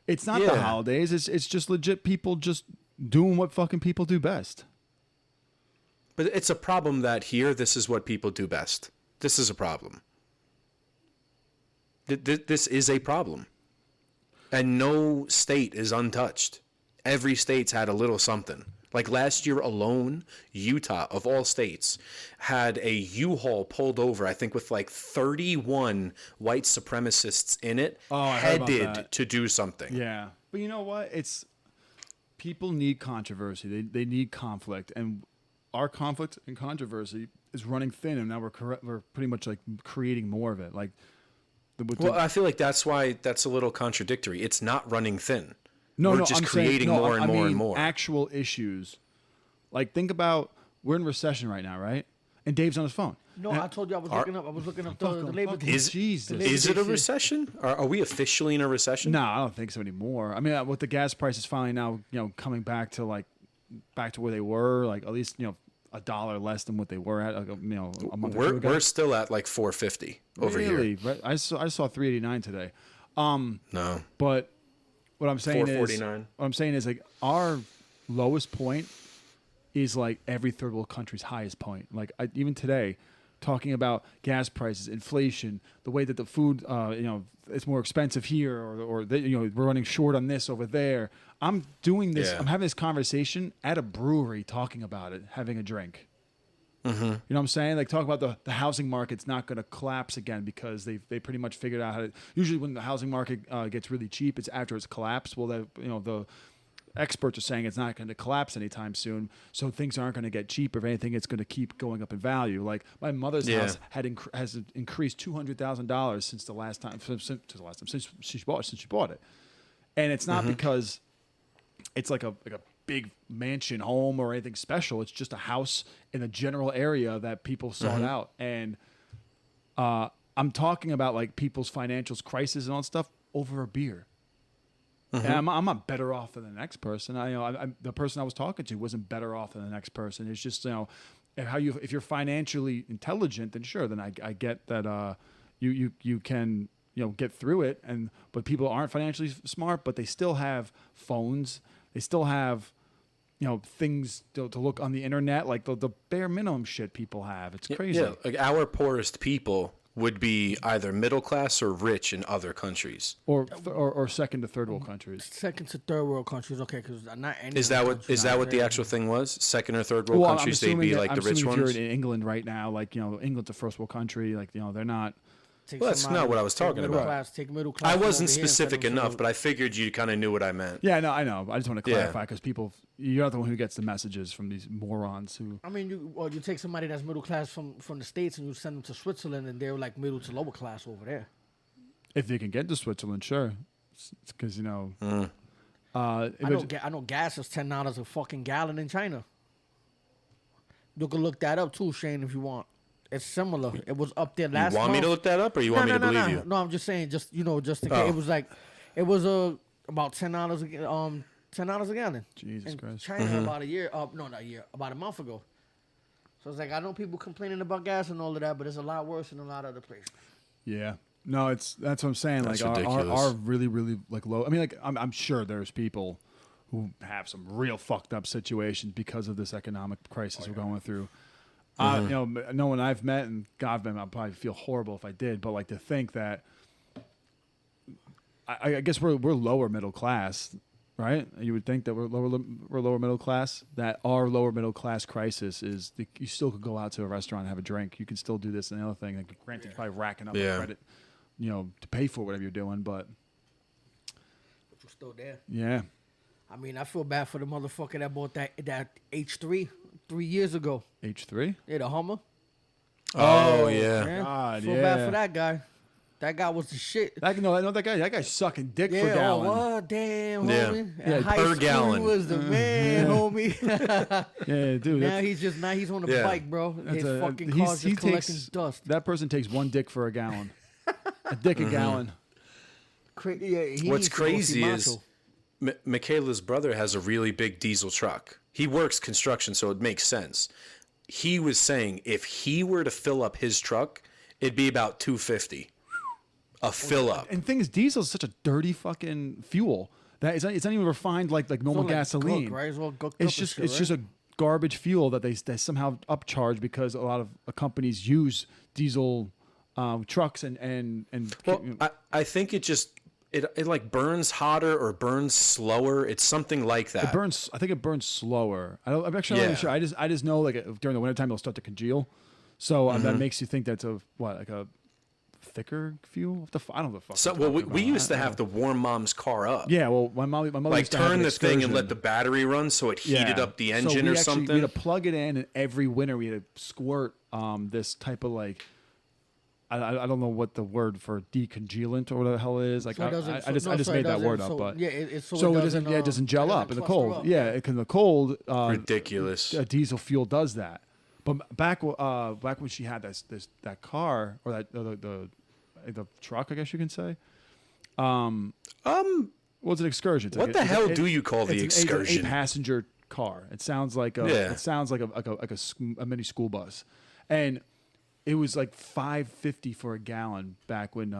It's not the Yeah. holidays. It's just legit people just doing what fucking people do best. But it's a problem that here, this is what people do best. This is a problem. This is a problem. And no state is untouched. Every state's had a little something. Like last year alone, Utah, of all states, had a U-Haul pulled over, I think with like 31 white supremacists in it, I heard about headed that. to do something. Yeah, but you know what? It's people need controversy. They need conflict, and our conflict and controversy is running thin, and now we're pretty much like creating more of it. Like, Well, I feel like that's why that's a little contradictory. It's not running thin. No, We're no, just I'm creating saying, more and more mean and more. actual issues. Like, think about we're in recession right now, right? And Dave's on his phone. No, I told you I was looking up the Labor Day. Jesus. Is it a shit. recession? Are we officially in a recession? No, I don't think so anymore. I mean, with the gas prices finally now, coming back to where they were, like at least $1 less than what they were at, a month or two ago. We're still at like 450 over Really? here. Right? I saw 389 today. No. But what I'm saying is, 449. like our lowest point is like every third world country's highest point. Like even today, talking about gas prices, inflation, the way that the food, it's more expensive here, or we're running short on this over there. I'm doing this. Yeah. I'm having this conversation at a brewery, talking about it, having a drink. Mm-hmm. You know what I'm saying? Like talk about the housing market's not going to collapse again because they pretty much figured out how to. Usually when the housing market gets really cheap, it's after it's collapsed. Well, the experts are saying it's not going to collapse anytime soon, so things aren't going to get cheap. If anything, it's going to keep going up in value. Like my mother's house has increased $200,000 since she bought it, and it's not because it's like a big mansion home or anything special. It's just a house in a general area that people sought out. And I'm talking about like people's financials crisis and all that stuff over a beer. And I'm not better off than the next person. The person I was talking to wasn't better off than the next person. It's just if you're financially intelligent, then sure, then I get that you can get through it. But people aren't financially smart, but they still have phones. They still have things to look on the internet, like the bare minimum shit people have. It's crazy. Yeah, like our poorest people would be either middle class or rich in other countries. Or second to third world countries. Second to third world countries, okay, because not any. Is that what the actual thing was? Second or third world countries, they'd be like the rich ones. If you're in England right now, like England's a first world country, like they're not. Well, that's not what I was talking about. Take middle class. I wasn't specific enough, but I figured you kind of knew what I meant. Yeah, no, I know. I just want to clarify because you're not the one who gets the messages from these morons who. I mean, you take somebody that's middle class from the States and you send them to Switzerland and they're like middle to lower class over there. If they can get to Switzerland, sure, because I know gas is $10 a fucking gallon in China. You can look that up too, Shane, if you want. It's similar. It was up there last month. You want me to look that up, or you want me to believe you? No, I'm just saying, just in case. It was about $10 a gallon. Jesus in Christ. China about about a month ago. So it's like I know people complaining about gas and all of that, but it's a lot worse in a lot of other places. Yeah. No, that's what I'm saying. That's like ridiculous. our really, really like low. I mean, like I'm sure there's people who have some real fucked up situations because of this economic crisis we're going through. No one I've met, and God, I'd probably feel horrible if I did, but like to think that I guess we're lower middle class, right? You would think that we're lower middle class. That our lower middle class crisis is you still could go out to a restaurant and have a drink. You can still do this and the other thing. Like, granted, you're probably racking up a credit, to pay for whatever you're doing, but you're still there. Yeah. I mean, I feel bad for the motherfucker that bought that H3 3 years ago. H3? Yeah, the Hummer. Oh yeah. God, feel bad for that guy. That guy was the shit. I know that guy. That guy's sucking dick for gallon. Oh, what? Damn, homie. Yeah, At high per school, gallon. He was the man, homie. Yeah, dude. now he's on the bike, bro. His fucking car's just collecting dust. That person takes one dick for a gallon. A dick a gallon. What's crazy is Michaela's brother has a really big diesel truck. He works construction, so it makes sense. He was saying if he were to fill up his truck, it'd be about $250 a fill up. And the thing is, diesel is such a dirty fucking fuel that it's not even refined like normal gasoline. Cook, right? Well, it's just a garbage fuel that they somehow upcharge because a lot of companies use diesel trucks and well, I think it like burns hotter or burns slower. It's something like that. I think it burns slower. I'm actually not really sure. I just know like during the wintertime it'll start to congeal. So that makes you think that's like a thicker fuel. I don't know the fuck. So we used to have to warm mom's car up. Yeah, well my mother like used to have turn an the thing and excursion. let the battery run so it heated up the engine or something. We had to plug it in, and every winter we had to squirt this type of like. I don't know what the word for decongealant or what the hell it is. Like so I just made that word up, but it doesn't gel up in the cold. Up. Yeah, in the cold. Ridiculous. Diesel fuel does that. But back when she had that car or that the truck, I guess you can say. Well, it's an excursion. What the hell do you call the excursion? It's a passenger car. It sounds like a mini school bus, and it was like $5.50 for a gallon back when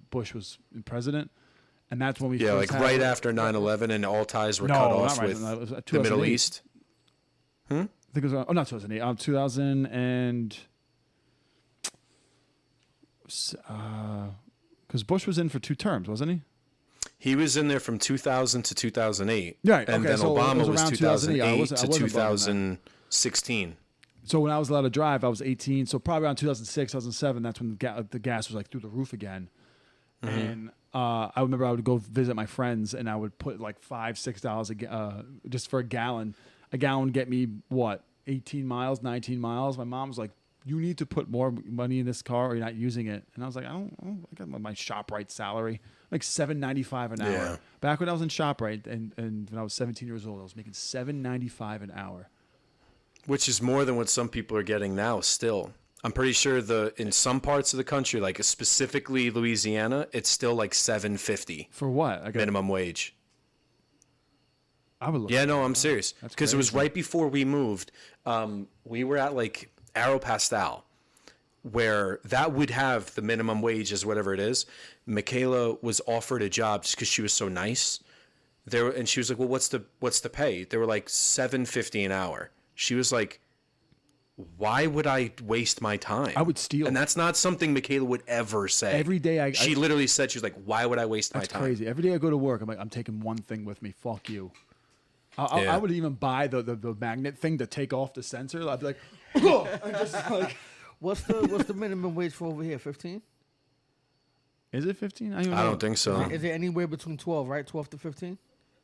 Bush was president, and that's when we like right after 9/11 and all ties were cut off with the Middle East. I think it was not 2008. 2000 and because Bush was in for 2 terms, wasn't he? He was in there from 2000 to 2008. Right, and then so Obama was was 2008 to 2016. 2016. So when I was allowed to drive, I was 18. So probably around 2006, 2007, that's when the gas was like through the roof again. And I remember I would go visit my friends, and I would put like $5-6 just for a gallon. A gallon would get me what, 18 miles, 19 miles. My mom was like, "You need to put more money in this car, or you're not using it." And I was like, I got my ShopRite salary, like $7.95 an hour. Yeah. Back when I was in ShopRite, and when I was 17 years old, I was making $7.95 an hour. Which is more than what some people are getting now still. I'm pretty sure in some parts of the country, like specifically Louisiana, it's still like $7.50 For what? minimum wage. I would look. Yeah, no, I'm serious. Because it was right before we moved. We were at like Aeropostale, where that would have the minimum wage as whatever it is. Michaela was offered a job just because she was so nice. And she was like, "Well, what's the pay?" They were like $7.50 an hour. She was like, "Why would I waste my time? I would steal." And that's not something Michaela would ever say. Every day she literally said, she was like, "Why would I waste my time?" That's crazy. Every day I go to work, I'm like, I'm taking one thing with me. Fuck you. I would even buy the magnet thing to take off the sensor. I'd be like, I'm just like, what's the minimum wage for over here? 15? Is it 15? I don't think so. Is it anywhere between 12, right? 12 to 15?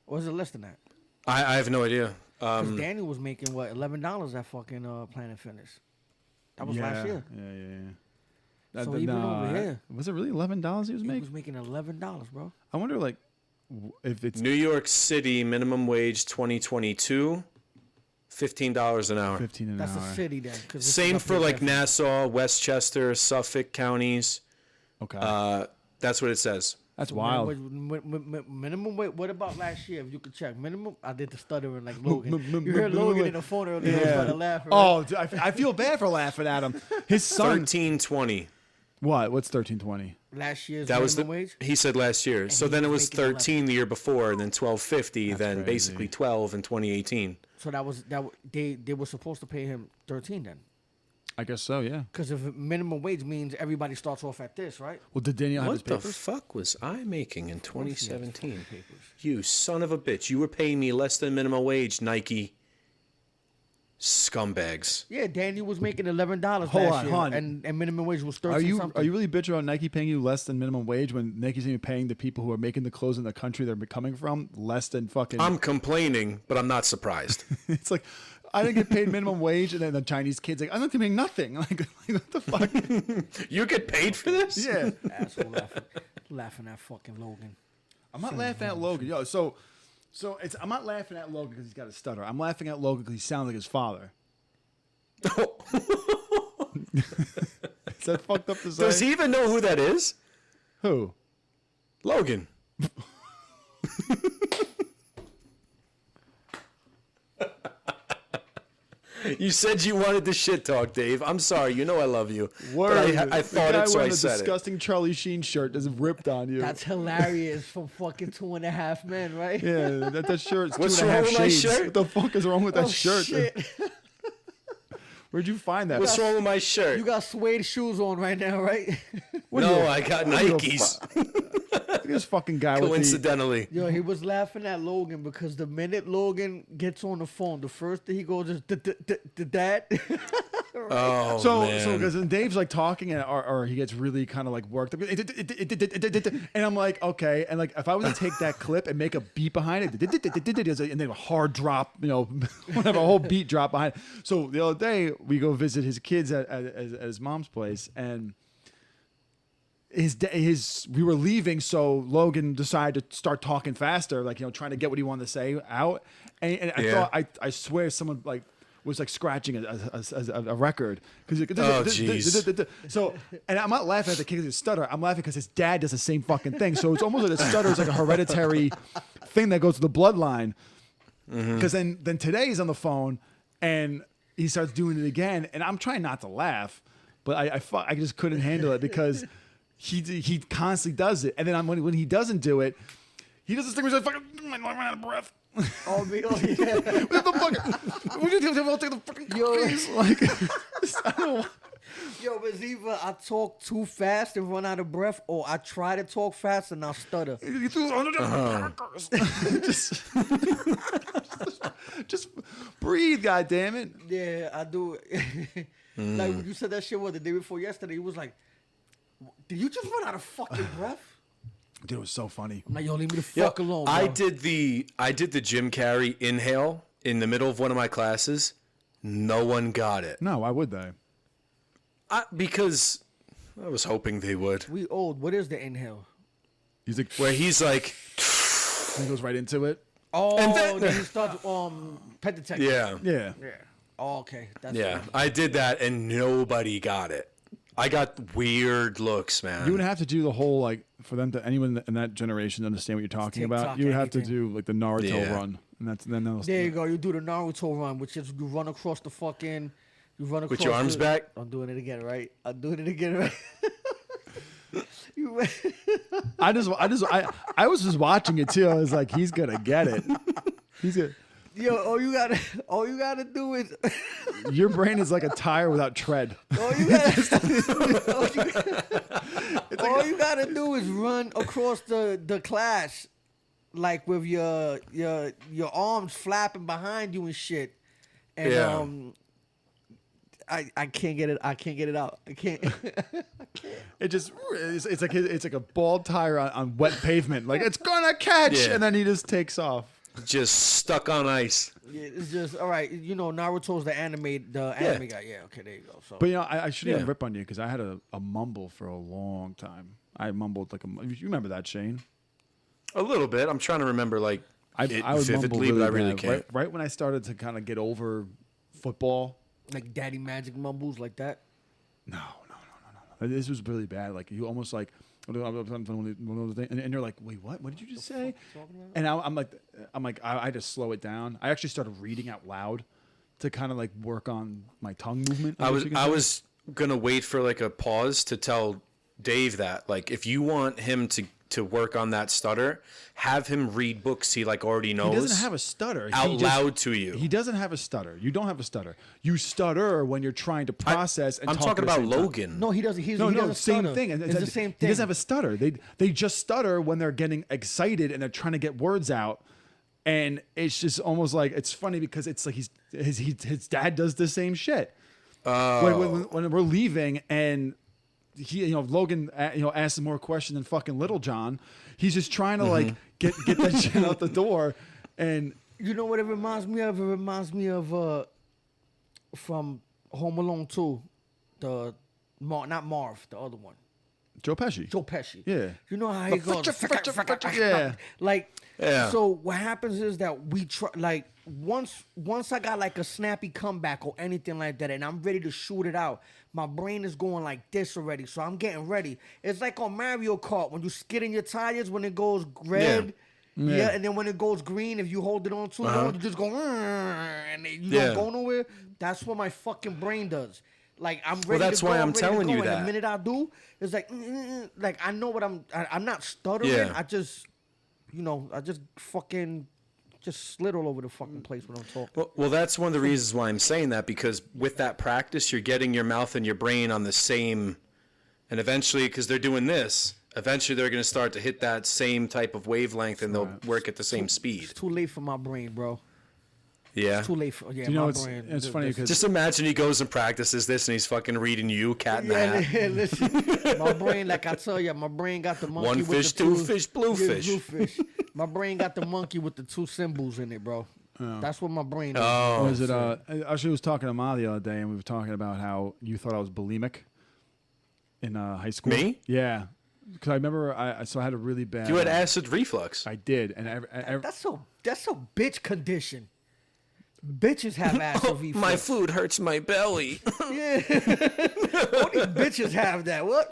Or is it less than that? I have no idea. Because Daniel was making, what, $11 at fucking Planet Fitness. That was last year. Yeah. So even over here. Was it really $11 he was making? He was making $11, bro. I wonder, like, if it's New York City minimum wage 2022, $15 an hour. $15 an That's hour. a city then. Same for like Nassau, Westchester, Suffolk counties. Okay. That's what it says. That's wild. Minimum wage. What about last year? If you could check minimum, I did the stuttering like Logan. You heard Logan in the phone earlier. Yeah. Started laughing. Oh, dude, I feel bad for laughing at him. His son. 1320. What? What's 1320? Last year's That was minimum wage. He said last year. So then it was 13 the year before, and then 1250, then crazy. basically 12 in 2018. So they were supposed to pay him 13 then. I guess so, yeah. Because if minimum wage means everybody starts off at this, right? Well, did Daniel have his What the papers? fuck was I making in Of course he has 2017? papers. You son of a bitch. You were paying me less than minimum wage, Nike scumbags. Yeah, Daniel was making $11 Hold last on, year, hold on. and minimum wage was 13 Are you something. really bitching about Nike paying you less than minimum wage when Nike's even paying the people who are making the clothes in the country they're coming from less than fucking? I'm complaining, but I'm not surprised. It's like I didn't get paid minimum wage, and then the Chinese kids like I'm not getting nothing. Like what the fuck? You get paid for this? Yeah, Asshole laughing at fucking Logan. I'm not laughing at Logan. Yo, so it's I'm not laughing at Logan because he's got a stutter. I'm laughing at Logan because he sounds like his father. Is that fucked up to say? Does he even know who that is? Who? Logan. You said you wanted the shit talk, Dave. I'm sorry. You know I love you. Word. But I The thought guy it, so I wearing a said it. disgusting Charlie Sheen shirt that's ripped on you. That's hilarious from fucking 2.5 Men, right? Yeah, that shirt's What's 2.5 wrong with my shades. shirt? What the fuck is wrong with that Oh, shirt? shit. Where'd you find that? What's wrong with my shirt? You got suede shoes on right now, right? No, I got Nikes. Look at this fucking guy with the... Coincidentally. Yo, he was laughing at Logan because the minute Logan gets on the phone, the first thing he goes is that. Oh, So man. because then Dave's like talking and or he gets really kind of like worked up, and I'm like, okay, and like if I was to take that clip and make a beat behind it, and then a hard drop, whatever, a whole beat drop behind it. So the other day we go visit his kids at his mom's place, and we were leaving, so Logan decided to start talking faster, like trying to get what he wanted to say out, and I thought I swear someone like was like scratching a record because jeez. so, and I'm not laughing at the kid's stutter. I'm laughing because his dad does the same fucking thing. So it's almost like the stutter is like a hereditary thing that goes to the bloodline. Because then today he's on the phone and he starts doing it again, and I'm trying not to laugh, but I just couldn't handle it because he constantly does it, and then when he doesn't do it, he does this thing where he's like fucking I'm out of breath. Oh, me, oh yeah. What the fuck? What do you do? I'll take the fucking cookies. Like, I don't know. Yo, it's either I talk too fast and run out of breath, or I try to talk fast and I'll stutter. You threw 100 crackers. just breathe, goddammit. Yeah, I do it. Like when you said that shit the day before yesterday, he was like, "Did you just run out of fucking breath?" Dude, it was so funny. I'm like, yo, leave me the fuck alone. Bro. I did the Jim Carrey inhale in the middle of one of my classes. No one got it. No, why would they? Because I was hoping they would. We old. What is the inhale? He's like, Where he's like, he goes right into it. Oh, And then he starts pet detective. yeah. Yeah. Yeah. Oh, okay. That's Yeah, funny. I did that and nobody got it. I got weird looks, man. You would have to do the whole, like, for them to, anyone in that generation to understand what you're talking about, TikTok, you would have to anything. do, like, the Naruto Yeah. run. And then they'll... There you go. You do the Naruto run, which is you run across the fucking. You run across With your arms the- back? I'm doing it again, right? I'm doing it again, right? You I was just watching it, too. I was like, he's going to get it. He's going to... Yo, all you gotta do is Your brain is like a tire without tread. all you gotta do is run across the class, like with your arms flapping behind you and shit. And Yeah. I can't get it. I can't get it out. I can't. It just it's like a bald tire on wet pavement. Like it's gonna catch, Yeah. and then he just takes off. Just stuck on ice. Yeah, it's just all right. You know, Naruto's the anime guy. Yeah, okay, there you go. So But I shouldn't even Yeah. rip on you because I had a mumble for a long time. I mumbled like you remember that, Shane? A little bit. I'm trying to remember like I it would mumble vividly, really but I really bad. can't. Right when I started to kind of get over football. like Daddy Magic mumbles like that. No. This was really bad. Like you almost like, and you're like, wait, what? What did you just say? And I'm like, I had to slow it down. I actually started reading out loud to kind of like work on my tongue movement. I guess you can say. was gonna wait for like a pause to tell Dave that like if you want him to to work on that stutter, have him read books he like already knows. He doesn't have a stutter. Out loud to you. He doesn't have a stutter. You don't have a stutter. You stutter when you're trying to process and I'm talk talking at the about same time. Logan. No, he doesn't. He No, doesn't same stutter. thing. It's the same He thing. doesn't have a stutter. They just stutter when they're getting excited and they're trying to get words out. And it's just almost like, it's funny because it's like his dad does the same shit. When we're leaving and Logan asks more questions than fucking Little John. He's just trying to like get that shit out the door. And You know what it reminds me of? It reminds me of from Home Alone 2, not Marv, the other one. Joe Pesci. Joe Pesci. Yeah. You know how he goes. Yeah. Like, Yeah. so what happens is that we try, like, once I got like a snappy comeback or anything like that, and I'm ready to shoot it out, my brain is going like this already. So I'm getting ready. It's like on Mario Kart when you skidding your tires when it goes red. Yeah, and then when it goes green, if you hold it on too long, you just go, and you don't go nowhere. That's what my fucking brain does. Like, I'm ready that's to go. why I'm ready to telling go, you and that. the minute I do, it's like I know what I'm not stuttering. Yeah. I just, I just fucking just slid all over the fucking place when I'm talking. Well, that's one of the reasons why I'm saying that, because with that practice, you're getting your mouth and your brain on the same, and eventually, because they're doing this, eventually they're going to start to hit that same type of wavelength and they'll work at the same speed. It's too late for my brain, bro. Yeah. It's too late for know, my it's brain. it's funny because Just imagine he goes and practices this and he's fucking reading you, cat in the hat. Yeah, listen, my brain, like I tell you, my brain got the monkey One with fish, the two fish, blue yeah, fish. Blue fish. My brain got the monkey with the two symbols in it, bro. That's what my brain is. was it? I actually was talking to Ma the other day, and we were talking about how you thought I was bulimic in high school. Me? Yeah, because I remember I had a really bad. You had acid reflux. I did, and That's a bitch condition. Bitches have acid reflux. My food hurts my belly. Yeah. Only bitches have that. What?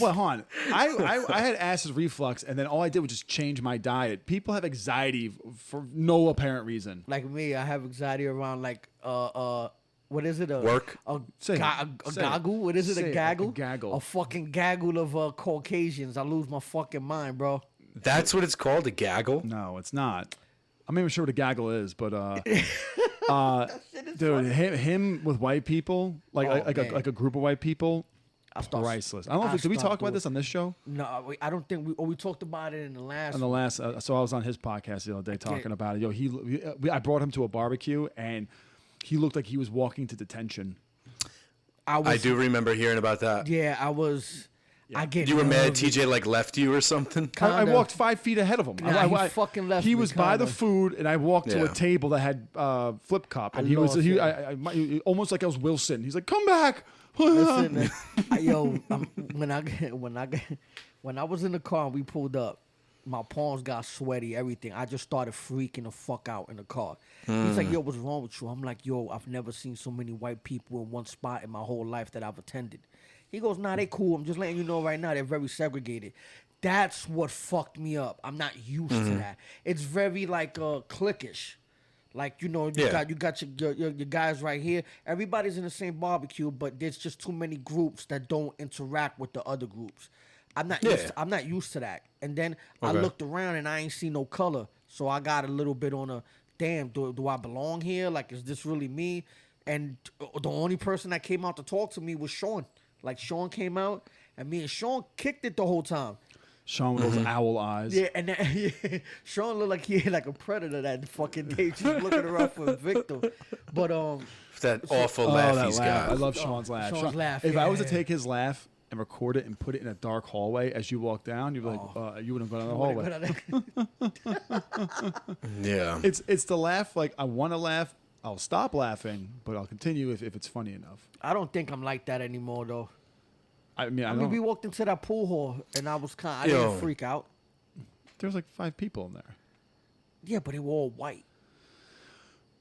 Well, hold on. I had acid reflux, and then all I did was just change my diet. People have anxiety for no apparent reason. Like me, I have anxiety around like what is it? Work? Say it. A Say it. gaggle? What is it? Say A it. gaggle? A gaggle. A fucking gaggle of Caucasians. I lose my fucking mind, bro. That's what it's called, a gaggle? No, it's not. I'm not even sure what a gaggle is, but dude, him with white people, like man. a group of white people, I start- priceless. I don't know. Did we talk about this on this show? No, I don't think we talked about it in the last. On the last, so I was on his podcast the other day talking about it. I brought him to a barbecue, and he looked like he was walking to detention. I do remember hearing about that. Yeah, I was. I get. You were mad nervous. TJ like left you or something? I Kinda. walked 5 feet ahead of him. Nah, he fucking left He me, was by the kinda. food, and I walked to a Yeah. table that had flip cup, and he was lost it. almost like I was Wilson. He's like, "Come back." Listen, when I was in the car and we pulled up, my palms got sweaty, everything. I just started freaking the fuck out in the car. He's like, "Yo, what's wrong with you?" I'm like, "Yo, I've never seen so many white people in one spot in my whole life that I've attended." He goes, "Nah, they cool. I'm just letting you know right now they're very segregated." That's what fucked me up. I'm not used to that. It's very like cliquish. Like, you got your guys right here. Everybody's in the same barbecue, but there's just too many groups that don't interact with the other groups. I'm not used to that. And then I looked around and I ain't see no color. So I got a little bit on a, damn, do I belong here? Like, is this really me? And the only person that came out to talk to me was Sean. Like, Sean came out, and me and Sean kicked it the whole time. Sean with those owl eyes. Yeah, and Sean looked like he had like a predator that fucking day, just looking around for a victim. But That awful laugh that he's laugh. I got. love Sean's laugh. Sean's laugh, If I was to yeah. take his laugh and record it and put it in a dark hallway as you walk down, you'd be like, you wouldn't have gone down the hallway. Yeah. It's the laugh. Like, I want to laugh. I'll stop laughing, but I'll continue if it's funny enough. I don't think I'm like that anymore, though. I mean, I mean, we walked into that pool hall, and I didn't freak out. There's like 5 people in there. Yeah, but they were all white.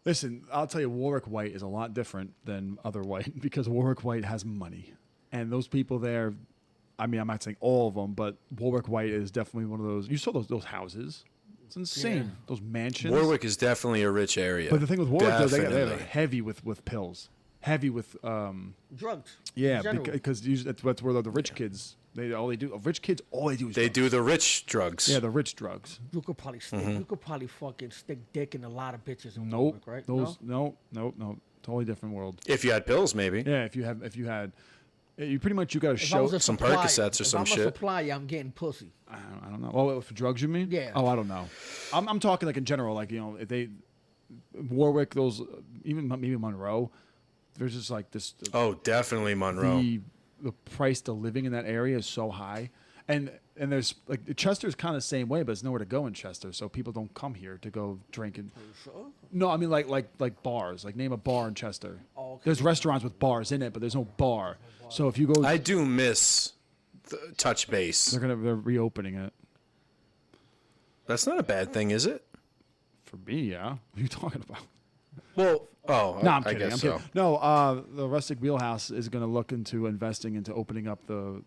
Listen, I'll tell you, Warwick White is a lot different than other white because Warwick White has money. And those people there, I mean, I'm not saying all of them, but Warwick White is definitely one of those. You saw those houses. It's insane. Yeah. Those mansions. Warwick is definitely a rich area. But the thing with Warwick, though, they're Definitely. heavy with pills. Heavy with, Drugs. yeah, in general. because that's where the rich kids, All they do. Rich kids, all they do is They drugs. do the rich drugs. Yeah, the rich drugs. You could probably stick. You could probably fucking stick dick in a lot of bitches in Nope. Warwick, right? Those no. Totally different world. If you had pills, maybe. Yeah, if you had, you pretty much you got to If I was show. a some supplier- Percocets or some If I'm shit. a supplier, I'm getting pussy. I don't know. Oh, for drugs, you mean? Yeah. Oh, I don't know. I'm talking like in general, like if they Warwick, those even maybe Monroe. There's just like this. Oh, definitely Monroe. The price of living in that area is so high, and there's like Chester's kind of the same way, but there's nowhere to go in Chester, so people don't come here to go drink and. Sure. No, I mean like bars. Like name a bar in Chester. Oh, okay. There's restaurants with bars in it, but there's no bar. So if you go, I do miss the touch base. they're reopening it. That's not a bad thing, is it? For me, yeah. What are you talking about? Well, No, I'm I kidding. guess I'm so. kidding. No, the Rustic Wheelhouse is going to look into investing into opening up the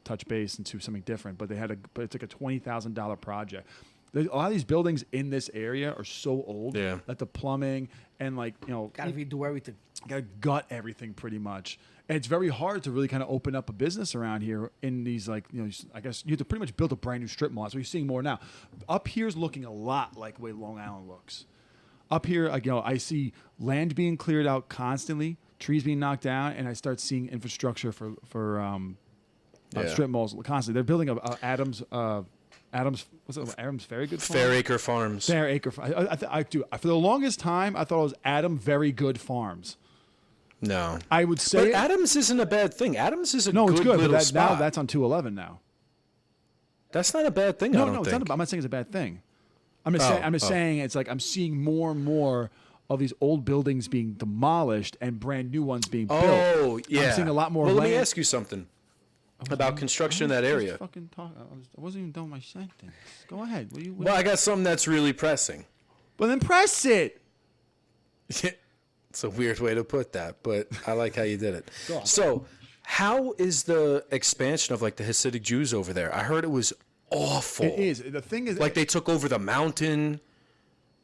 touch base into something different. But it's like a $20,000 project. A lot of these buildings in this area are so old that the plumbing and Gotta redo everything. gotta gut everything pretty much. And it's very hard to really kind of open up a business around here in these I guess you have to pretty much build a brand new strip mall. That's what you're seeing more now. Up here's looking a lot like the way Long Island looks. Up here, I see land being cleared out constantly, trees being knocked down, and I start seeing infrastructure for strip malls constantly. They're building Adams what's it? Adams Very Good Farm? Fairacre Farms. Fair Acre. I do. For the longest time, I thought it was Adam Very Good Farms. No. I would say But Adams isn't a bad thing. Adams is a no, good it's good. little But now spot. that's on 211 now. That's not a bad thing, I No, don't no, it's think. not. I'm not saying it's a bad thing. I'm just saying it's like I'm seeing more and more of these old buildings being demolished and brand new ones being built. Oh, yeah. I'm seeing a lot more. Well, let me land- ask you something about construction in that area. I wasn't even done with my sentence. Go ahead. Well, I got something that's really pressing. Well, then press it. It's a weird way to put that, but I like how you did it. Go on. So, how is the expansion of like the Hasidic Jews over there? I heard it was awful. It is. The thing is, Like they took over the mountain.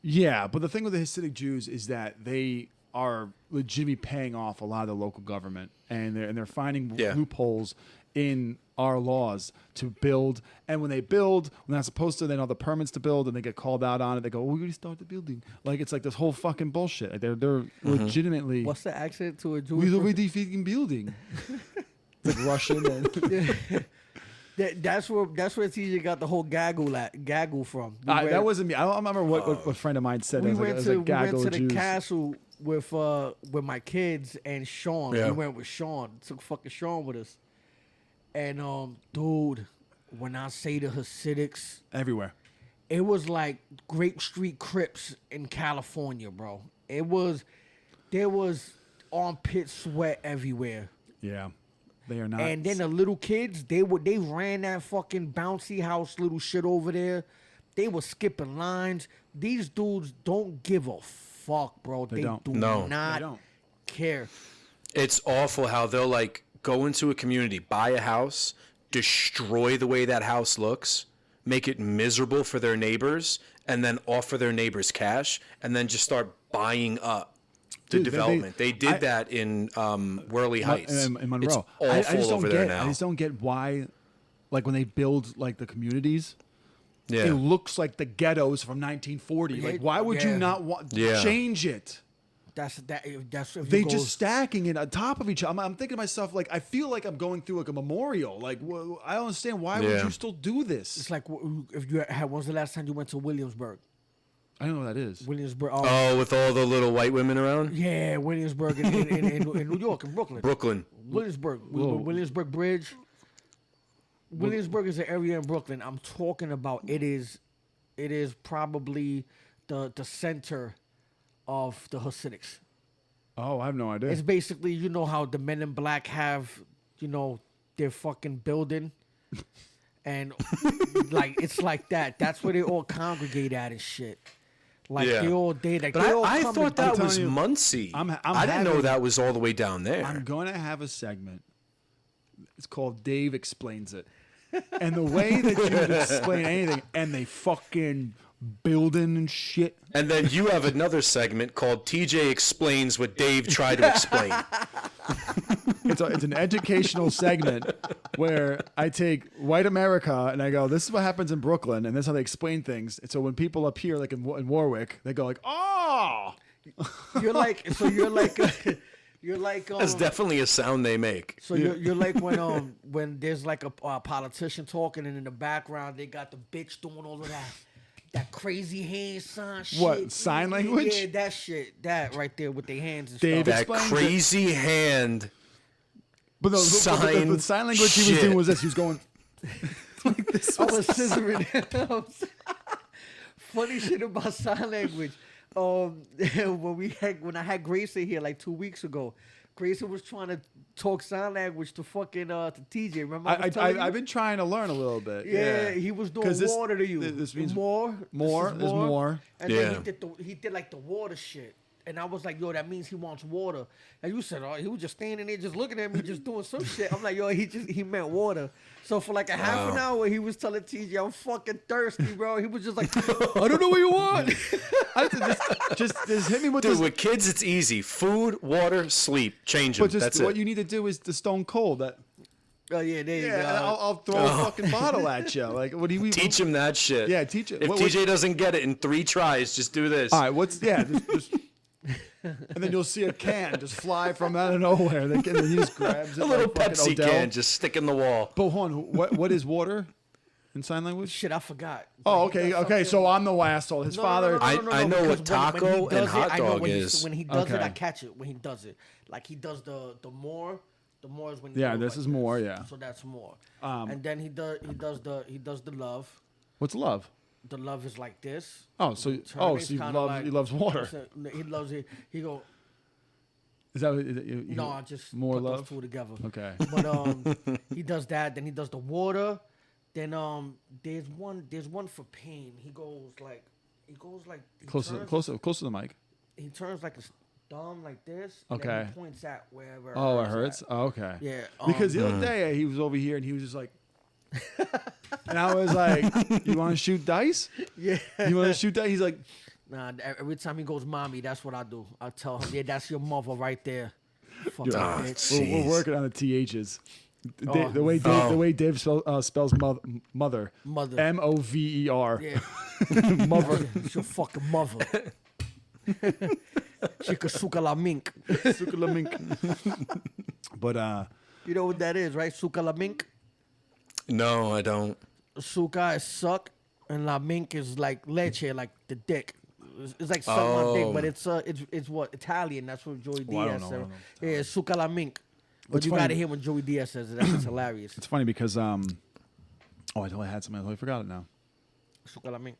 yeah, but the thing with the Hasidic Jews is that they are legitimately paying off a lot of the local government, and they're finding loopholes in our laws to build. And when they build, when they're not supposed to, they don't have the permits to build, and they get called out on it. They go, "Oh, we already started the building." Like it's like this whole fucking bullshit. Like, they're legitimately. What's the accent to a We Jewish? already fucking building. It's like Russian and. That's where TJ got the whole gaggle from. That wasn't me. I don't remember what friend of mine said. We It was like- went it was to like gaggle the Jews. castle with my kids and Sean. Yeah. We went with Sean. Took fucking Sean with us. And dude, when I say the Hasidics, Everywhere. it was like Grape Street Crips in California, bro. There was armpit sweat everywhere. Yeah. They are not. And then the little kids, they ran that fucking bouncy house little shit over there. They were skipping lines. These dudes don't give a fuck, bro. They don't. do No. not They don't. care. It's awful how they'll like go into a community, buy a house, destroy the way that house looks, make it miserable for their neighbors, and then offer their neighbors cash, and then just start buying up the Dude, development. They did that in Worley Heights. in Monroe. It's awful I just don't over get. there now. I just don't get why, like when they build like the communities, Yeah. it looks like the ghettos from 1940. Like, why would you Yeah. not want Yeah. change it? That's if They you just goes- stacking it on top of each other. I'm thinking to myself, like, I feel like I'm going through like a memorial. Like, I don't understand why would Yeah. you still do this? It's like if you had. When's the last time you went to Williamsburg? I don't know what that is. Williamsburg. Oh, with all the little white women around? Yeah, Williamsburg in New York, in Brooklyn. Brooklyn. Williamsburg. Williamsburg Bridge. Williamsburg is an area in Brooklyn. I'm talking about. It is probably the center of the Hasidics. Oh, I have no idea. It's basically, you know how the Men in Black have, you know, their fucking building, and like it's like that. That's where they all congregate at and shit. Like Yeah. they all day. Like But they all I come thought and- that telling was you, Muncie. I'm I didn't know having- that was all the way down there. I'm going to have a segment. It's called Dave Explains It. And the way that you explain anything, and they fucking building and shit. And then you have another segment called TJ Explains What Dave Tried to Explain. It's an educational segment where I take white America and I go, this is what happens in Brooklyn, and this is how they explain things. And so when people up here, like in Warwick, they go like, oh. You're like, you're like. That's definitely a sound they make. So you're like when there's like a politician talking, and in the background they got the bitch doing all of that crazy hand sign shit. What, sign language? Yeah, that shit. That right there with their hands and Dave stuff. That crazy hand. But no, the sign language he was doing was this. He was going like this. I was scissoring him. Funny shit about sign language. When I had Grayson here like 2 weeks ago, Grayson was trying to talk sign language to fucking to TJ. Remember I've been trying to learn a little bit. Yeah, he was doing water to you. This means more. More. There's more. And then he did like the water shit. And I was like, yo, that means he wants water. And you said, oh, he was just standing there just looking at me, just doing some shit. I'm like, yo, he meant water. So for like a half an hour, he was telling TJ, I'm fucking thirsty, bro. He was just like, I don't know what you want. just hit me with Dude, this. with kids, it's easy. Food, water, sleep. Change them. But just That's what it. you need to do is the Stone Cold. That Oh, yeah, there you go. I'll throw a fucking bottle at you. Like, what do you Teach him that shit. Yeah, teach it. If TJ doesn't get it in 3 tries, just do this. All right, just and then you'll see a can just fly from out of nowhere. And then he just grabs it. A little like fucking Pepsi Odell. can just stick in the wall. But hold on, what is water in sign language? Shit, I forgot. Oh, okay. So I'm the asshole. His father. I know what because taco and hot dog is. When he does it, Okay. I catch it. When he does it, like he does the more is when. Yeah, he goes this like is more, yeah. So that's more. And then he does the love. What's love? The love is like this. Oh, so he loves water. He loves it. He go. Is that No, I just more put love? those two together. Okay. But he does that. Then he does the water. Then there's one for pain. He goes like Closer to the mic. He turns like his thumb like this. And Okay. then he points at wherever. Oh, it hurts. At. Oh, okay. Yeah. Because the other day he was over here and he was just like, and I was like, "You want to shoot dice? Yeah. You want to shoot dice?" He's like, Nah, every time he goes, mommy, that's what I do. I tell him, yeah, that's your mother right there. Fucking Oh, bitch. we're working on the THs. Oh. The way Dave spells mother. Mother. MOVER. Yeah. Mother. It's your fucking mother. Suka la mink. But You know what that is, right? Suka la mink. No, I don't. Suka is suck, and la mink is like leche, like the dick. It's like suck my dick, but it's what Italian. That's what Joey Oh, I don't Diaz know, I said. don't know. Yeah, suka la mink. But It's you funny. gotta hear when Joey Diaz says it. That's hilarious. it's funny because I totally had something. I totally forgot it now. Suka la mink.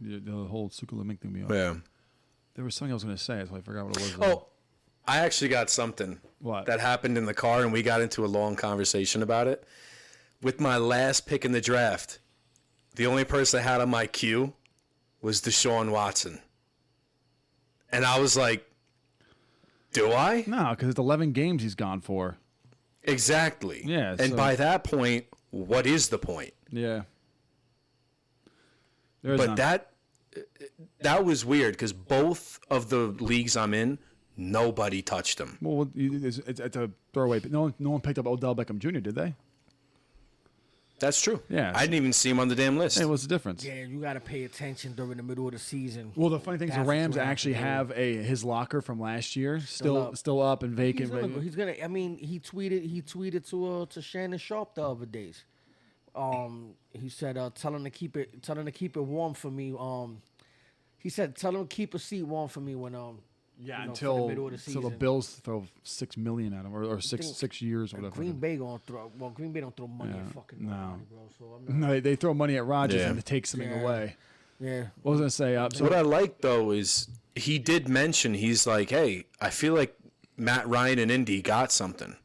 The whole Sukulamink thing. Yeah. There was something I was going to say, so I forgot what it was. Oh, I actually got something. What? That happened in the car, and we got into a long conversation about it. With my last pick in the draft, the only person I had on my queue was Deshaun Watson. And I was like, do I? No, because it's 11 games he's gone for. Exactly. Yeah, And so- by that point, what is the point? Yeah. There's But none. that was weird because both of the leagues I'm in, nobody touched him. Well, it's a throwaway. But no one picked up Odell Beckham Jr., did they? That's true. Yeah. I didn't even see him on the damn list. Hey, what's the difference? Yeah, you gotta pay attention during the middle of the season. Well, the funny thing is the That's Rams what actually happened, have his locker from last year still up. up and vacant. He's gonna. I mean, he tweeted to Shannon Sharp the other days. He said, "Tell him to keep it warm for me." He said, "Tell him to keep a seat warm for me when Yeah, for the until middle of the the season. Bills throw $6 million at him, or six think years, or whatever. Green Bay gonna throw. Well, Green Bay don't throw money at fucking no. nobody, bro. So I'm not. No, they throw money at Rodgers Yeah. and it takes something Yeah. away. Yeah. What was I gonna say? So What I like though is he did mention he's like, hey, I feel like Matt Ryan and Indy got something.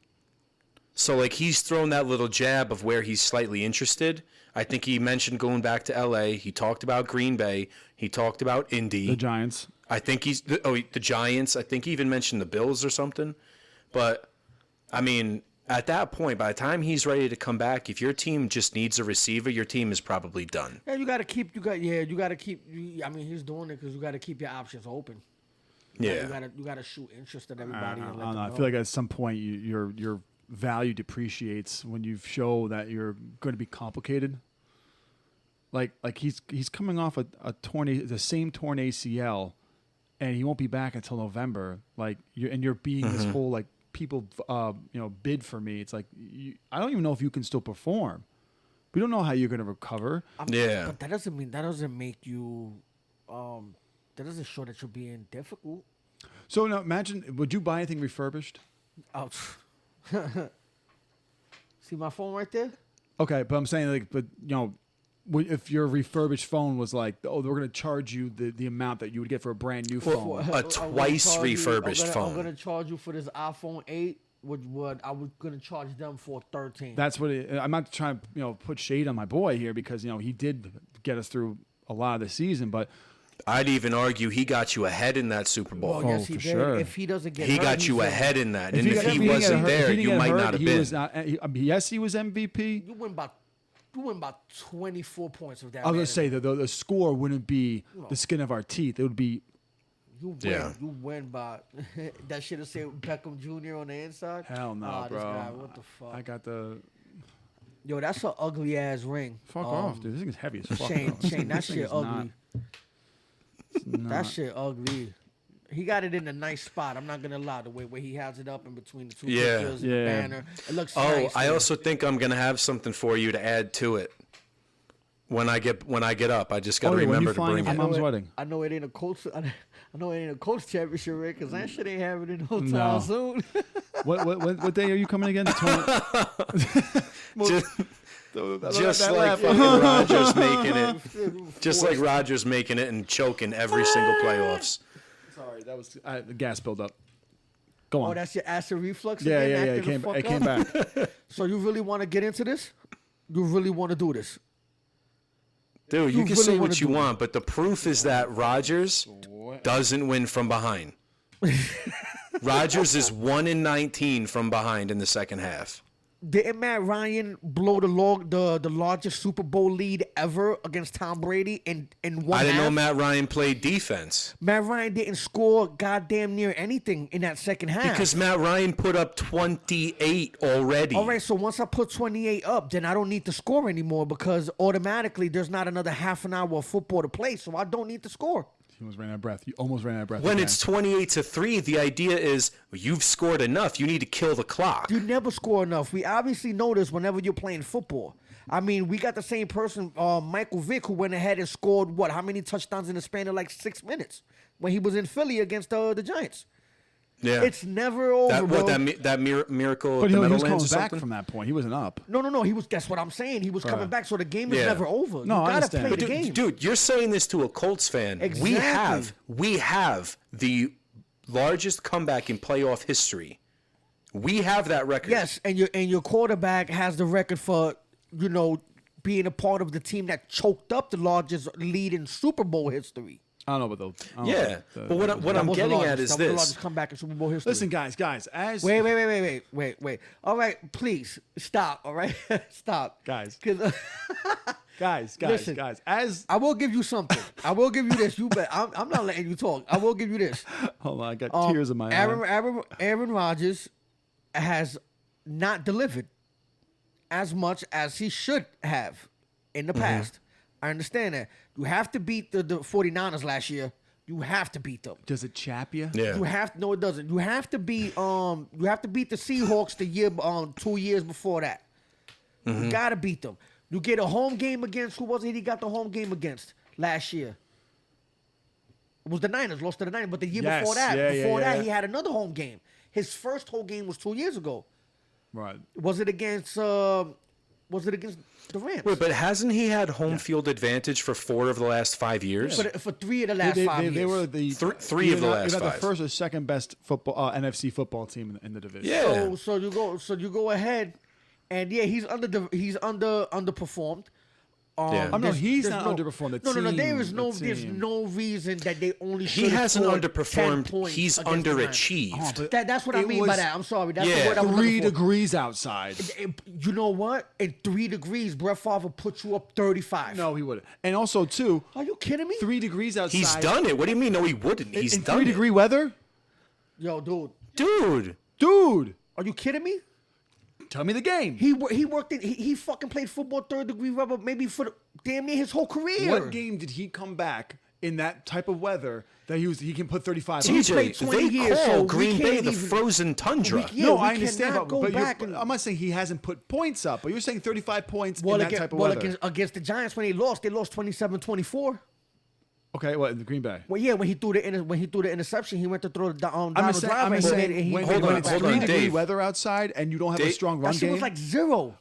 So like he's thrown that little jab of where he's slightly interested. I think he mentioned going back to LA. He talked about Green Bay. He talked about Indy. the Giants. I think the Giants. I think he even mentioned the Bills or something. But I mean, at that point, by the time he's ready to come back, if your team just needs a receiver, your team is probably done. Yeah, you gotta keep. I mean, he's doing it because you gotta keep your options open. Yeah. You gotta shoot interest at I everybody. don't and know. let them I know. feel like at some point you're value depreciates when you show that you're going to be complicated. Like he's coming off the same torn ACL, and he won't be back until November. Like you're being this whole like people bid for me. It's like I don't even know if you can still perform. We don't know how you're going to recover. Yeah, but that doesn't make you. That doesn't show that you're being difficult. So now imagine, would you buy anything refurbished? Oh. See my phone right there? Okay, but I'm saying like, but if your refurbished phone was like, oh, we're going to charge you the amount that you would get for a brand new phone. A twice refurbished phone. I'm going to charge you for this iPhone 8, what I was going to charge them for 13. That's what I'm not trying to put shade on my boy here because he did get us through a lot of the season, but I'd even argue he got you ahead in that Super Bowl. Well, yes, he for did. sure. If he doesn't get He hurt, got you said, ahead in that, and if he wasn't there, you might not have been. Yes, he was MVP. You win about 24 points of that. I was going to say that the score wouldn't be the skin of our teeth. It would be. You win. Yeah. You win by that should have said Beckham Jr. on the inside. Hell no, bro. This guy, what the fuck? I got the. Yo, that's an ugly ass ring. Fuck off, dude. This thing is heavy as fuck. Shane, bro. Shane, that This thing shit is ugly. That not- shit ugly. He got it in a nice spot. I'm not gonna lie. The way where he has it up in between the two Yeah. pictures and Yeah. the banner, it looks Oh, nice. I man. also think I'm gonna have something for you to add to it when I get up. I just gotta Oh, yeah, when you remember to flying bring from it. Mom's wedding. I know it ain't a Colts. I know it ain't a Colts championship ring because that shit ain't happening no time No. soon. What day are you coming again? The 20 Just that like laugh. fucking Rodgers making it, just like Rodgers making it and choking every single playoffs. Sorry, that was the gas buildup. Go on. Oh, that's your acid reflux. yeah, again, yeah. acting the fuck It came up? back. So you really want to get into this? You really want to do this? Dude, you You can really say wanna what you do it. want, but the proof is that Rodgers doesn't win from behind. Rodgers is 1-19 from behind in the second half. Didn't Matt Ryan blow the largest Super Bowl lead ever against Tom Brady in one I didn't know half? Matt Ryan played defense Matt Ryan didn't score goddamn near anything in that second half. because Matt Ryan put up 28 already. All right, so once I put 28 up, then I don't need to score anymore because automatically there's not another half an hour of football to play, so I don't need to score. You almost ran out of breath. You almost ran out of breath. When again. it's 28-3, the idea is you've scored enough. You need to kill the clock. You never score enough. We obviously know this whenever you're playing football. I mean, we got the same person, Michael Vick, who went ahead and scored, how many touchdowns in the span of like 6 minutes when he was in Philly against the Giants. Yeah, It's never over, bro. that miracle but at he the was Meadowlands coming or back something. from that point. He wasn't up. No. That's what I'm saying. He was coming back, so the game is Yeah. never over. No, you I gotta understand. play But the game. Dude, you're saying this to a Colts fan. Exactly. We have the largest comeback in playoff history. We have that record. Yes, and your quarterback has the record for being a part of the team that choked up the largest lead in Super Bowl history. I don't know about those. Yeah, but what I'm That was the getting at largest- is that was the this. largest comeback in Super Bowl history. Listen, guys. As Wait. All right, please stop. All right, stop, Guys. 'Cause, Listen. guys. As I will give you something. I will give you this. You bet. I'm not letting you talk. I will give you this. hold on, I got tears in my eyes. Aaron Rodgers has not delivered as much as he should have in the past. I understand that. You have to beat the 49ers last year. You have to beat them. Does it chap you? Yeah. You have no, it doesn't. You have to beat the Seahawks the year 2 years before that. You gotta beat them. You get a home game against who was it? He got the home game against last year. It was the Niners. Lost to the Niners, but the year Yes. before that, Yeah. he had another home game. His first home game was 2 years ago. Right. Was it against the Rams? Wait, but hasn't he had home field advantage for 4 of the last 5 years? For 3 of the last 5 years. They were the Three of the last They're the 5. first or second best football NFC football team in the division. Yeah. So you go ahead, and yeah, he's underperformed. Yeah. Oh, no, there's- he's there's not no- underperformed. No, The There is team- no, the there's team. no reason that they only. He should've hasn't scored 10 underperformed. points He's against the Niners. underachieved. but That's what I it mean by was- that. I'm sorry. That's Yeah. the word I was 3 looking for. degrees outside. You know what? In 3 degrees, Brett Favre put you up 35. No, he wouldn't. And also, too, Are you kidding me? 3 degrees outside. He's done it. What do you mean? No, he wouldn't. He's in done 3-degree weather? Yo, dude. it. Dude. Dude. Are you kidding me? Tell me the game. He worked in he fucking played football 3rd-degree rubber maybe for damn near his whole career. What game did he come back in that type of weather that he can put 35 on? played TJ, 20 they years, call so we Green Bay can't the even- frozen tundra. Yeah, No, we I understand, cannot go but back and- I'm not saying he hasn't put points up, but you're saying 35 points in that against, type of weather. against the Giants when they lost 27-24. Okay, what in the Green Bay? Well, yeah, when he threw the interception, he went to throw the I'm Donald just Driver. saying, and he when, made it when back. it's hold on, 3-degree Dave. weather outside and you don't have a Dave- strong run That shit game. was like 0.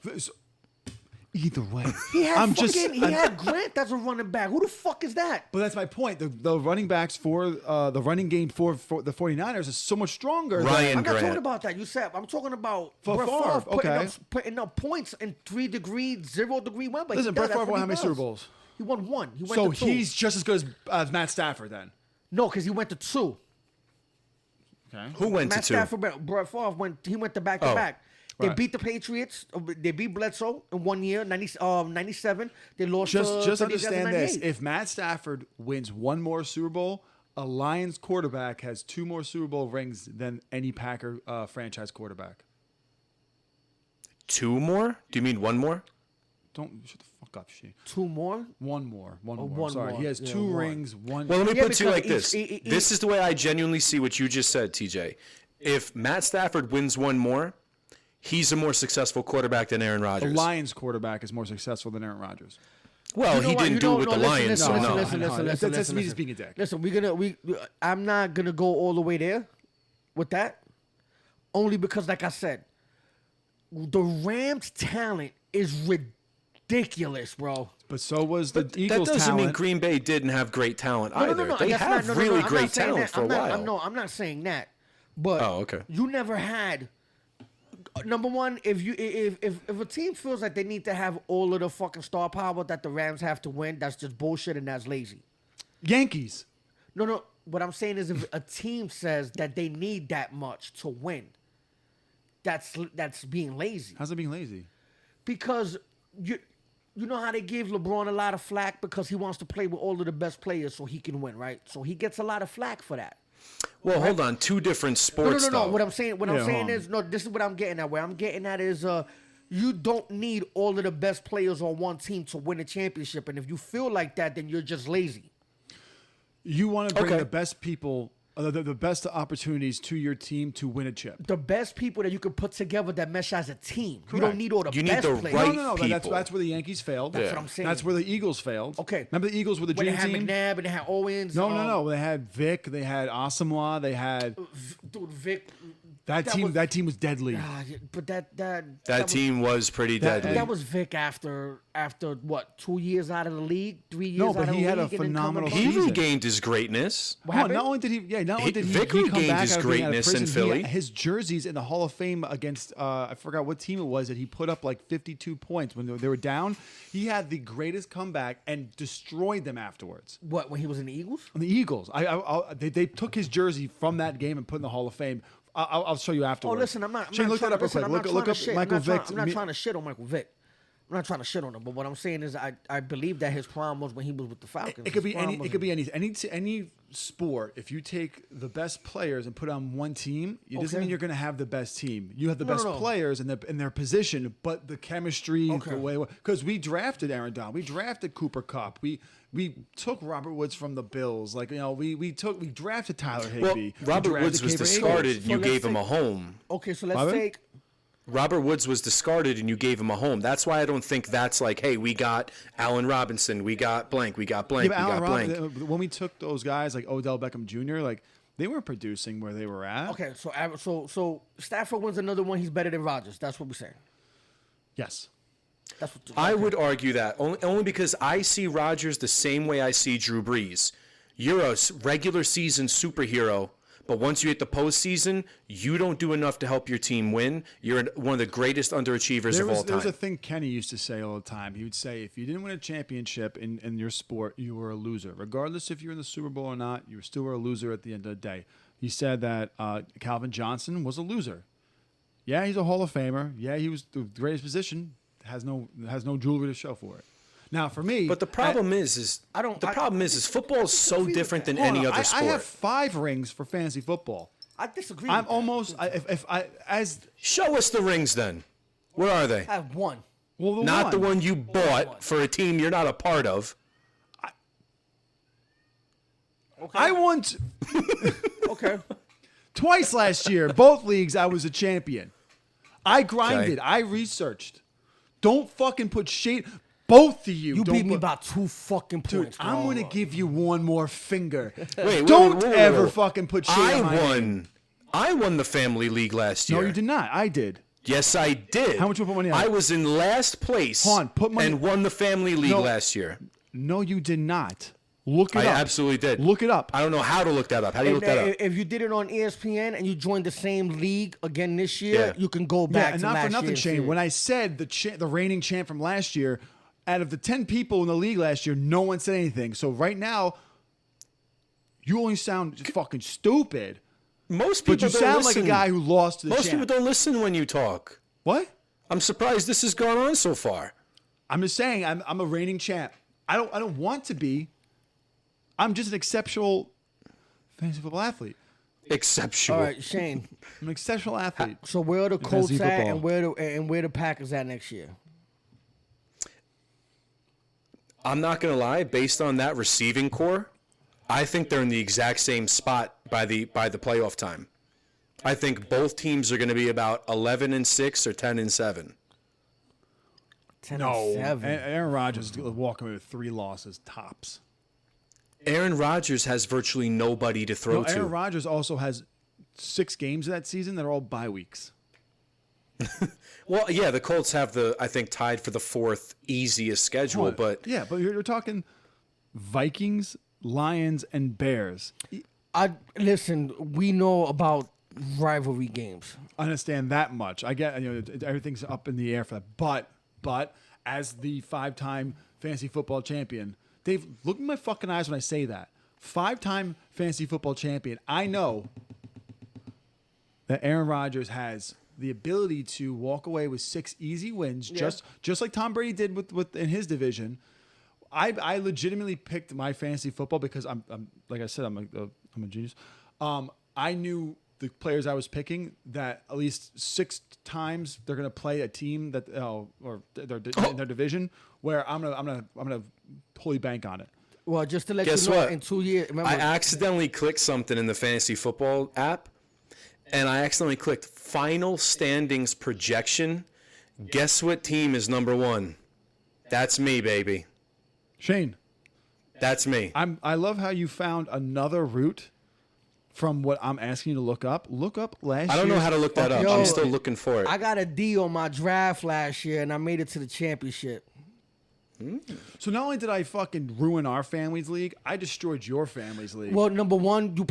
Either way, He had I'm fucking, just. he had Grant as a running back. Who the fuck is that? But that's my point. The running backs for the running game for the 49ers is so much stronger. Ryan I'm not Grant. talking about that. You said I'm talking about For Brett Favre, Favre putting, okay. putting up points in 3-degree, 0-degree weather. Listen, Brett Favre won how many Super Bowls? He won 1. He went So to 2. he's just as good as Matt Stafford then. No, because he went to 2. Okay. Who went Matt to two? Stafford, Brett Favre went to back to Oh. back. They Right. beat the Patriots. They beat Bledsoe in 1 year, 97. They lost Just to the understand this: 98. if Matt Stafford wins one more Super Bowl, a Lions quarterback has 2 more Super Bowl rings than any Packer franchise quarterback. 2 more? Do you mean 1 more? Don't shut the fuck up, she. 2 more? One more. one Sorry, more. he has Yeah, 2 one. rings. One. Well, let me Yeah, put it to you because like this. This is the way I genuinely see what you just said, TJ. If Matt Stafford wins 1 more, he's a more successful quarterback than Aaron the Rodgers. Lions quarterback is more successful than Aaron Rodgers. Well, You know he what? didn't You do know- it with no, the listen, Lions, listen, so listen, no. listen, listen, That's- listen, that's listen, me just listen. being a dick. Listen, I'm not gonna go all the way there with that, only because, like I said, the Rams' talent is ridiculous, bro. But so was the That Eagles' doesn't mean talent. Green Bay didn't have great talent No, either. no, no, They that's have not, no, really I'm not great saying talent that. for a while. No, I'm not saying that. But Oh, okay. you never had. Number one, if a team feels like they need to have all of the fucking star power that the Rams have to win, that's just bullshit and that's lazy. Yankees. No. What I'm saying is, if a team says that they need that much to win, that's being lazy. How's it being lazy? Because you know how they give LeBron a lot of flack because he wants to play with all of the best players so he can win, right? So he gets a lot of flack for that. Well, hold on. 2 different sports, No. though. What I'm saying Yeah, hold on. is, no. This is what I'm getting at. Where I'm getting at is, you don't need all of the best players on one team to win a championship. And if you feel like that, then you're just lazy. You want to bring Okay. the best people, the best opportunities to your team to win a chip. The best people that you can put together that mesh as a team. You Correct. don't need all the You need best the players. right No. That's people. where the Yankees failed. That's what I'm saying. That's where the Eagles failed. Okay. Remember the Eagles were the When they dream had team? McNabb and they had Owens. No. They had Vic. They had Asamoah. They had Dude, Vic. that team. was- that team was deadly. But that That team was pretty That- deadly. That was Vic after what, 2 years out of the league, 3 years No, out but of the he had a league, and then coming phenomenal back? he season. regained his greatness. What Oh, happened? not only did he Vic come regained back his out of being out of greatness in prison, Philly. his jerseys in the Hall of Fame against I forgot what team it was that he put up like 52 points when they were down. He had the greatest comeback and destroyed them afterwards. What, when he was in the Eagles? And the Eagles, they took his jersey from that game and put in the Hall of Fame. I'll show you Oh, afterwards. listen, I'm not Shane, I'm look not that up real listen, quick. I'm not Look trying to up shit. Michael I'm not, Vick. I'm not trying to shit on Michael Vick. I'm not trying to shit on him, but what I'm saying is I believe that his prime was when he was with the Falcons. It could be His prime any. was- It could be any sport. If you take the best players and put on one team, it doesn't Okay. mean you're going to have the best team. You have the No, best no, no. players in their position, but the chemistry, Okay. the way because we drafted Aaron Donald, we drafted Cooper Kupp, we took Robert Woods from the Bills, like we drafted Tyler Well, Higbee. We Robert drafted Woods was Caver discarded Eagles. and you So gave let's him a say- home. Okay, so let's Pardon? take. Robert Woods was discarded and you gave him a home. That's why I don't think that's like, hey, we got Allen Robinson, we got blank, we got blank, Yeah, but we Allen got blank. Robinson, when we took those guys like Odell Beckham Jr., like they weren't producing where they were at. Okay, so Stafford wins another one. He's better than Rodgers. That's what we're saying. Yes. That's what. I would argue that only because I see Rodgers the same way I see Drew Brees. You're a regular season superhero, but once you hit the postseason, you don't do enough to help your team win. You're one of the greatest underachievers of all There was time. a thing Kenny used to say all the time. He would say, if you didn't win a championship in your sport, you were a loser. Regardless if you're in the Super Bowl or not, you still were a loser at the end of the day. He said that Calvin Johnson was a loser. Yeah, he's a Hall of Famer. Yeah, he was the greatest position. Has no jewelry to show for it. Now, for me, But the problem is football is so different than any other sport. I have 5 rings for fantasy football. I disagree. I'm with that. almost if I as Show us the rings then. What are they? I have one. Well, Not the one you bought for a team you're not a part of. Okay. I won Okay. twice last year. Both leagues, I was a champion. I grinded. Okay. I researched. Don't fucking put shade. Both of you. You don't beat me put- by 2 fucking Dude, points. I'm bro. gonna give you one more finger. Wait, Don't ever fucking put shade I on my won. I won the family league last year. No, you did not. I did. Yes, I did. How much you put money on I it? was in last place Hold on, put money- and won the family league No. last year. No, you did not. Look it I up. absolutely did. Look it up. I don't know how to look that up. How do you look that up? If you did it on ESPN and you joined the same league again this year, Yeah. you can go Yeah, back and to not last for nothing, year. Shane. When I said the reigning champ from last year, out of the 10 people in the league last year, no one said anything. So right now, you only sound just fucking stupid. Most people But you don't sound listen. like a guy who lost to the Most champ. people don't listen when you talk. What? I'm surprised this has gone on so far. I'm just saying I'm a reigning champ. I don't want to be. I'm just an exceptional fantasy football athlete. Exceptional. All right, Shane. I'm an exceptional athlete. So where are the fantasy Colts at, football. and where the Packers at next year? I'm not gonna lie. Based on that receiving core, I think they're in the exact same spot by the playoff time. I think both teams are going to be about 11-6 or 10-7. 10-7. Aaron Rodgers is walking away with 3 losses tops. Aaron Rodgers has virtually nobody to throw No, Aaron to. Rodgers also has 6 games that season that are all bye weeks. Well, yeah, the Colts have I think tied for the 4th easiest schedule, but yeah, but you're talking Vikings, Lions, and Bears. Listen, we know about rivalry games. I understand that much. I get everything's up in the air for that. But as the 5-time fantasy football champion, Dave, look in my fucking eyes when I say that. 5-time fantasy football champion. I know that Aaron Rodgers has the ability to walk away with 6 easy wins, just like Tom Brady did with in his division. I legitimately picked my fantasy football because I'm like I said, I'm a genius. I knew the players I was picking that at least 6 times they're going to play a team that or in their division where I'm gonna fully bank on it. Well, just to let Guess you know, what? in 2 years, remember, I accidentally clicked something in the fantasy football app, and I accidentally clicked final standings projection. Guess what team is number 1? That's me, baby. Shane, That's me. I love how you found another route from what I'm asking you to look up. Look up last. I don't know how to look that up. Yo, I'm still looking for it. I got a D on my draft last year, and I made it to the championship. So not only did I fucking ruin our family's league, I destroyed your family's league. Well, number one, we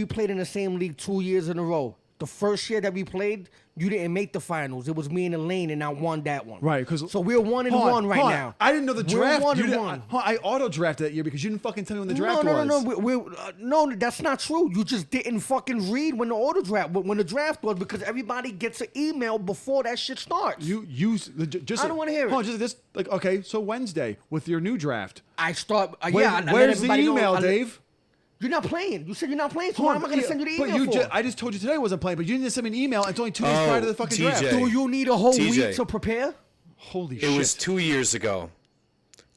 played in the same league 2 years in a row. The first year that we played, you didn't make the finals. It was me and Elaine, and I won that one. Right, because so we're 1-1 right now. I didn't know the draft. We're You 1-1. didn't- I auto drafted that year because you didn't fucking tell me when the draft was. No, that's not true. You just didn't fucking read when the draft was because everybody gets an email before that shit starts. You just. I don't wanna hear it. Hold on, just like okay. So Wednesday with your new draft. I start. I let Where's the everybody know- email, I let- Dave? You're not playing. You said you're not playing, so why am I going to send you the email for? I just told you today I wasn't playing, but you didn't send me an email. It's only 2 days prior to the fucking TJ. draft. Do you need a whole TJ. week to prepare? Holy It shit! was 2 years ago.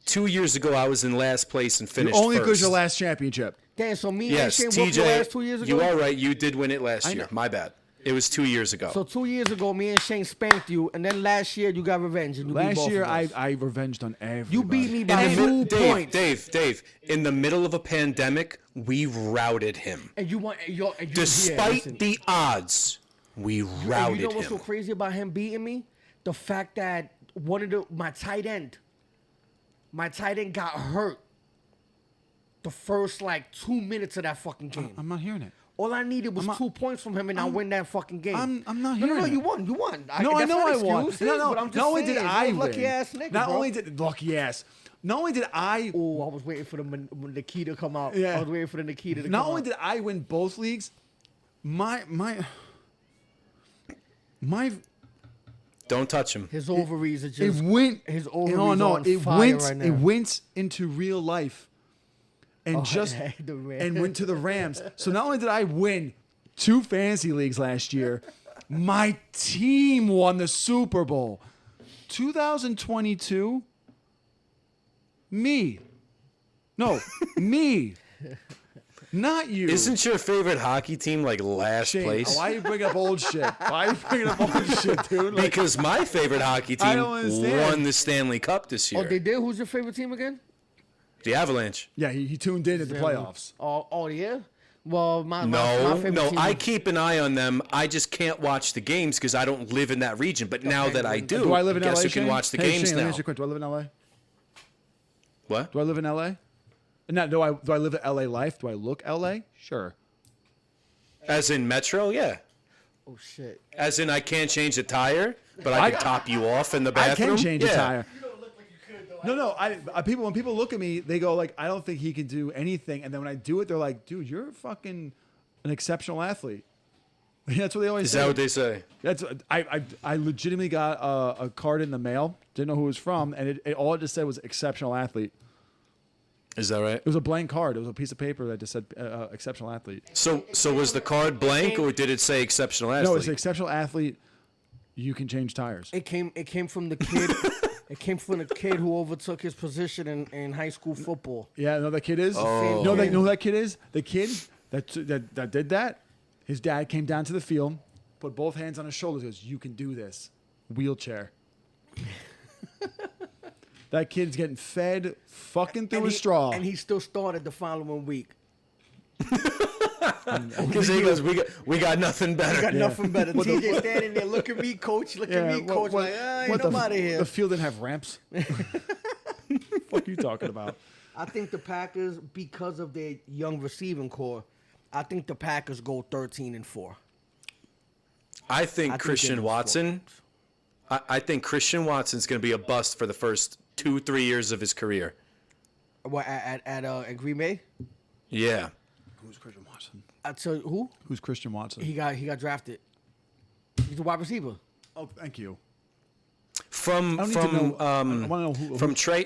2 years ago, I was in last place and You're finished only first. because your last championship. Damn, so me Yes, and Shane whooped your ass 2 years TJ, ago? you are right. You did win it last year. know. My bad. It was 2 years ago. So 2 years ago, me and Shane spanked you, and then last year you got revenge. And you beat Last both year, of us. I revenged on everybody. You beat me by In the 2 Dave, points. Dave, in the middle of a pandemic, we routed him. And you want, and you Despite the odds, we routed you know what's him. so crazy about him beating me? The fact that my tight end got hurt the first 2 minutes of that fucking game. I'm not hearing it. All I needed was 2 points from him, and I win that fucking game. I'm not No, hearing it. you won. You won. No, I that's know not I won. excuses, No, but I'm just not only saying, did you're I a win. lucky ass nigga, Not bro. only did lucky ass. Not only did I. Oh, I was waiting for the key to come out. Yeah. I was waiting for the key to come Not out. only did I win both leagues, my Don't touch him. His ovaries are it just went. his ovaries No, no, on it fire went. right now. It went into real life, and Oh, just the Rams. and went to the Rams. So not only did I win 2 fantasy leagues last year, My team won the Super Bowl. 2022, me. No, me. Not you. Isn't your favorite hockey team like last Shane, place? why you bring up old shit? Why you bringing up old shit, dude? Like, Because my favorite hockey I team don't understand. won the Stanley Cup this year. Oh, they did. Who's your favorite team again? The Avalanche. yeah, he tuned in at the playoffs. Oh yeah. Well, my No, favorite no, team I is- keep an eye on them. I just can't watch the games because I don't live in that region. But now that I do, Do I live in guess LA? you can Shane? watch the Hey, games Shane, let me now. ask you a question. Do I live in LA? What? Do I live in LA? No, do I live the LA life? Do I look LA? Sure. As in Metro? Yeah. Oh shit. As in I can't change a tire, but I can top you off in the I bathroom? can change yeah. a tire. No. When people look at me, they go like, I don't think he can do anything. And then when I do it, they're like, dude, you're fucking an exceptional athlete. That's what they always Is say. that what they say? That's I legitimately got a card in the mail. Didn't know who it was from, and it all it just said was exceptional athlete. Is that right? It was a blank card. It was a piece of paper that just said exceptional athlete. So was the card blank or did it say exceptional athlete? No, it's exceptional athlete. You can change tires. It came from the kid. It came from the kid who overtook his position in high school football. Yeah, know that kid is. Oh. No, know who that kid is. The kid that did that. His dad came down to the field, put both hands on his shoulders. Goes, "You can do this." Wheelchair. That kid's getting fed fucking through a straw. And he still started the following week. Because he goes, we got nothing better. Got nothing better. TJ standing there, look at me, coach. Look at me, coach. Like, ain't nobody here. The field didn't have ramps. What are you talking about? I think the Packers, because of their young receiving core, I think the Packers go 13-4. I think they're Christian the Watson. I think Christian Watson's going to be a bust for the first 2-3 years of his career. What at Green Bay? Yeah. Who's Christian Watson? I tell you who Who's Christian Watson? he got drafted. He's a wide receiver. Oh, thank you. From I don't need to know. I want to know who.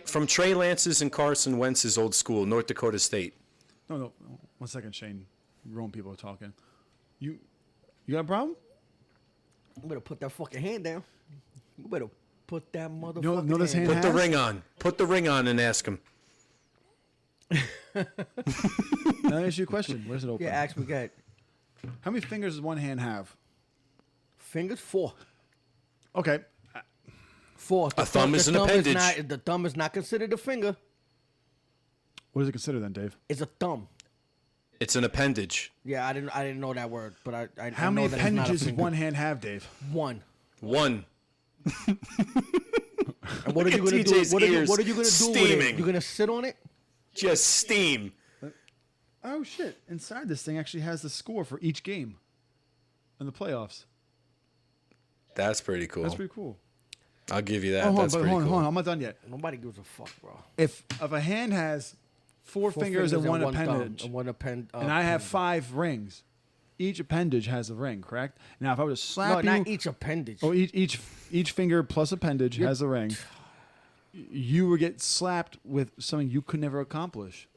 from Trey Lance's and Carson Wentz's old school, North Dakota State. No. 1 second, Shane. Grown people are talking. You got a problem? You better put that fucking hand down. You better put that motherfucking know this hand Put the has? ring on. Put the ring on and ask him. Now I ask you a question. Where's it open? Yeah, ask me that. How many fingers does one hand have? Fingers 4. Okay. 4. A thumb is an appendage. The thumb is not considered a finger. What is it considered then, Dave? It's a thumb. It's an appendage. Yeah, I didn't know that word, but I How I know many that it's not a appendages does finger. one hand have, Dave? One. One. And what are Look you at gonna do? TJ's What are you ears gonna do with it? steaming. You gonna sit on it? Just steam. Oh shit! Inside this thing actually has the score for each game in the playoffs. That's pretty cool. That's pretty cool. I'll give you that. Hold on, That's but pretty hold on, cool. hold on. I'm not done yet. Nobody gives a fuck, bro. If a hand has four fingers and one thumb, appendage, and one append. and I have 5 rings, each appendage has a ring, correct? Now, if I were to no, slap you, not each appendage. or each finger plus appendage has a ring, you would get slapped with something you could never accomplish.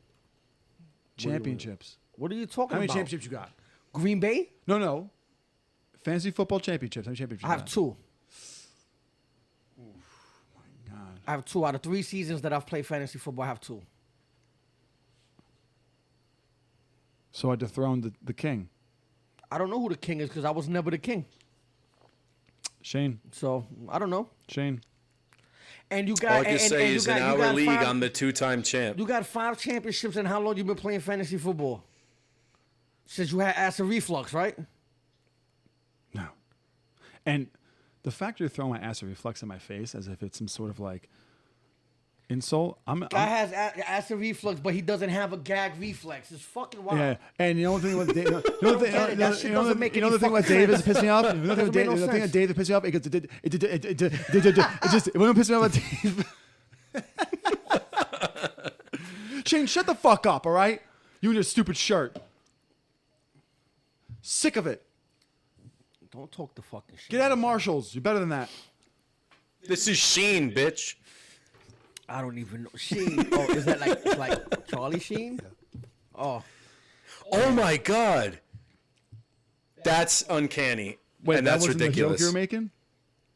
Championships. What are you talking How many about? championships you got? Green Bay? No. Fantasy football championships. How many championships I you have got? 2. God. I have 2 out of 3 seasons that I've played fantasy football. I have 2. So I dethroned the king. I don't know who the king is because I was never the king. Shane. So I don't know. Shane. And you All got I can and say you is got, in you our got league, 5, I'm the 2-time champ. you got 5 championships. And how long you been playing fantasy football? Since you had acid reflux, right? No. And the fact you're throwing my acid reflex in my face as if it's some sort of like insult. Guy has acid reflux, but he doesn't have a gag reflex. It's fucking wild. Yeah, and you know the thing with Dave, That shit doesn't make you know any the thing with fucking Dave sense. is pissing me off. You know the Doesn't make no thing with sense. Dave that pisses me off. It wouldn't piss me off about Dave. Shane, shut the fuck up, all right? You and your stupid shirt. Sick of it. Don't talk the fucking shit. Get out of Marshalls. You're better than that. This is Sheen, bitch. I don't even know. Sheen. Oh, is that like Charlie Sheen? Oh, Oh my God. That's uncanny. Wait, and that that's wasn't the ridiculous. joke you were making?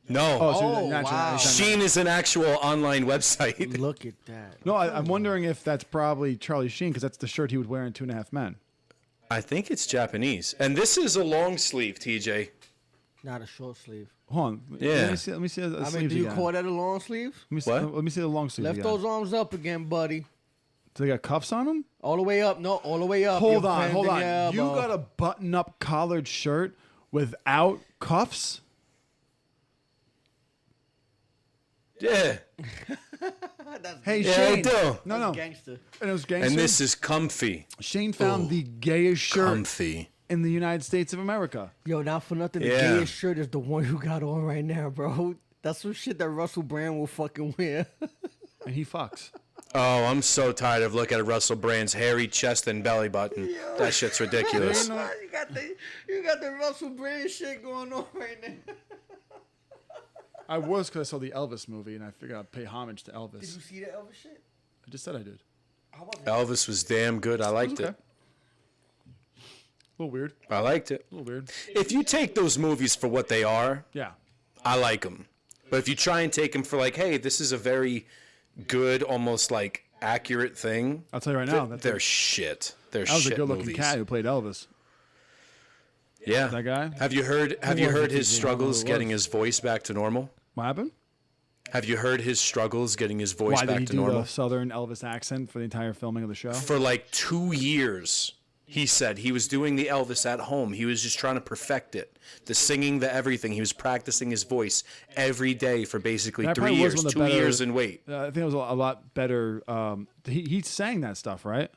No. Oh, so Oh, naturally, wow. Sheen is an actual online website. Look at that. No, I'm wondering if that's probably Charlie Sheen because that's the shirt he would wear in 2.5 Men. I think it's Japanese. And this is a long sleeve, TJ. Not a short sleeve. Hold on. Yeah. Let me see. Let me see the I mean, sleeves do you again. call that a long sleeve? Let me see, What? let me see the long sleeves Lift again. those arms up again, buddy. Do they got cuffs on them? All the way up. No, all the way up. Hold You're on, hold bending on. your You elbow. got a button-up collared shirt without cuffs? Yeah. Hey, Yeah, Shane. I do. No. Gangster. And it was gangster. And this is comfy. Shane found the gayest shirt Comfy. in the United States of America. Yo, not for nothing. The Yeah. gayest shirt is the one you got on right now, bro. That's some shit that Russell Brand will fucking wear. And he fucks. Oh, I'm so tired of looking at Russell Brand's hairy chest and belly button. That shit's ridiculous. you got the Russell Brand shit going on right now. I was because I saw the Elvis movie, and I figured I'd pay homage to Elvis. Did you see the Elvis shit? I just said I did. How was it? Elvis was damn good. I liked Okay. it. A little weird. I liked it. A little weird. If you take those movies for what they are, Yeah. I like them. But if you try and take them for like, hey, this is a very good, almost like accurate thing, I'll tell you right now. they're shit. They're That was a shit good-looking movies. cat who played Elvis. Yeah. That guy? Have you heard wasn't his TJ? struggles Who getting was? his voice back to normal? What happened? Have you heard his struggles getting his voice Why did he back to do normal? the Southern Elvis accent for the entire filming of the show? For like 2 years, he said he was doing the Elvis at home. He was just trying to perfect it. The singing, the everything. He was practicing his voice every day for basically That 3 probably was years, one of 2 the better- years and wait. I think it was a lot better. He sang that stuff, right?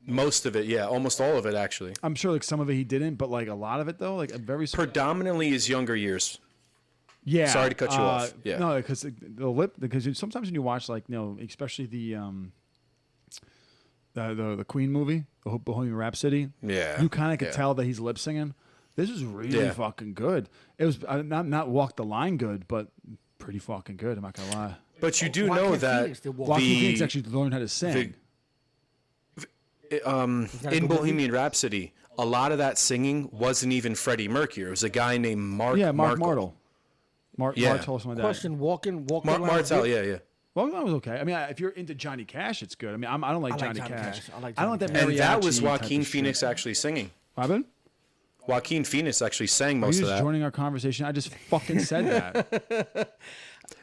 Most of it, yeah. Almost all of it, actually. I'm sure like some of it he didn't, but like a lot of it though, like a very Predominantly his younger years. yeah. Sorry to cut you off. Yeah. No, because the lip because sometimes when you watch like especially the Queen movie, the Bohemian Rhapsody, Yeah. you kind of could Yeah. tell that he's lip singing. This is really Yeah. fucking good. It was not walk the line good, but pretty fucking good. I'm not gonna lie. But you do Joaquin know that Phoenix did walk. Joaquin The- Phoenix actually learned how to sing. that a in good movie? Bohemian Rhapsody, a lot of that singing wasn't even Freddie Mercury. It was a guy named Mark Mark Markle. Martle. Yeah. Martel, something like that. Question: Walking Mark the line Martel, good? yeah. Well, that was okay. I mean, if you're into Johnny Cash, it's good. I mean, I don't like I like Johnny Johnny Cash. Cash. I like don't like Johnny that And that was mariachi type Joaquin of shit. Phoenix actually singing. Robin, Joaquin Phoenix actually sang are most you of just that. joining our conversation? I just fucking said that.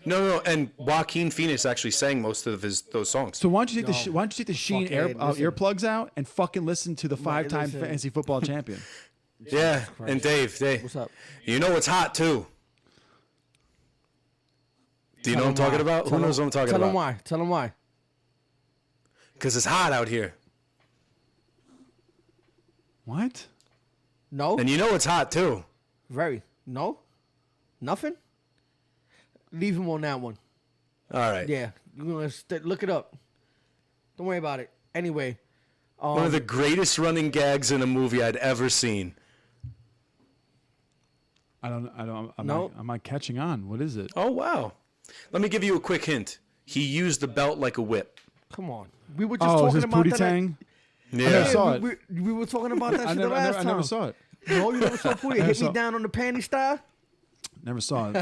No, and Joaquin Phoenix actually sang most of those songs. So why don't you take the Sheen fuckhead, listen. earplugs out and fucking listen to the 5-time listen. fantasy football champion? Yeah, and Dave, What's up? you know what's hot too? Do you know what I'm talking about? Who knows what I'm talking Tell him about? why. Tell him why. Because it's hot out here. What? No. And you know it's hot too. Very. No. Nothing. Leave him on that one. All right. Yeah. You're gonna look it up. Don't worry about it. Anyway. One of the greatest running gags in a movie I'd ever seen. I'm No. not catching on. What is it? Oh, wow. Let me give you a quick hint. He used the belt like a whip. Come on. We were just Oh, is talking this about Pootie that. Tang? Yeah. I never saw it. We were talking about that shit the last time. I never saw it. No, you never saw Pootie. never Hit me saw- down on the panty style. Never saw it.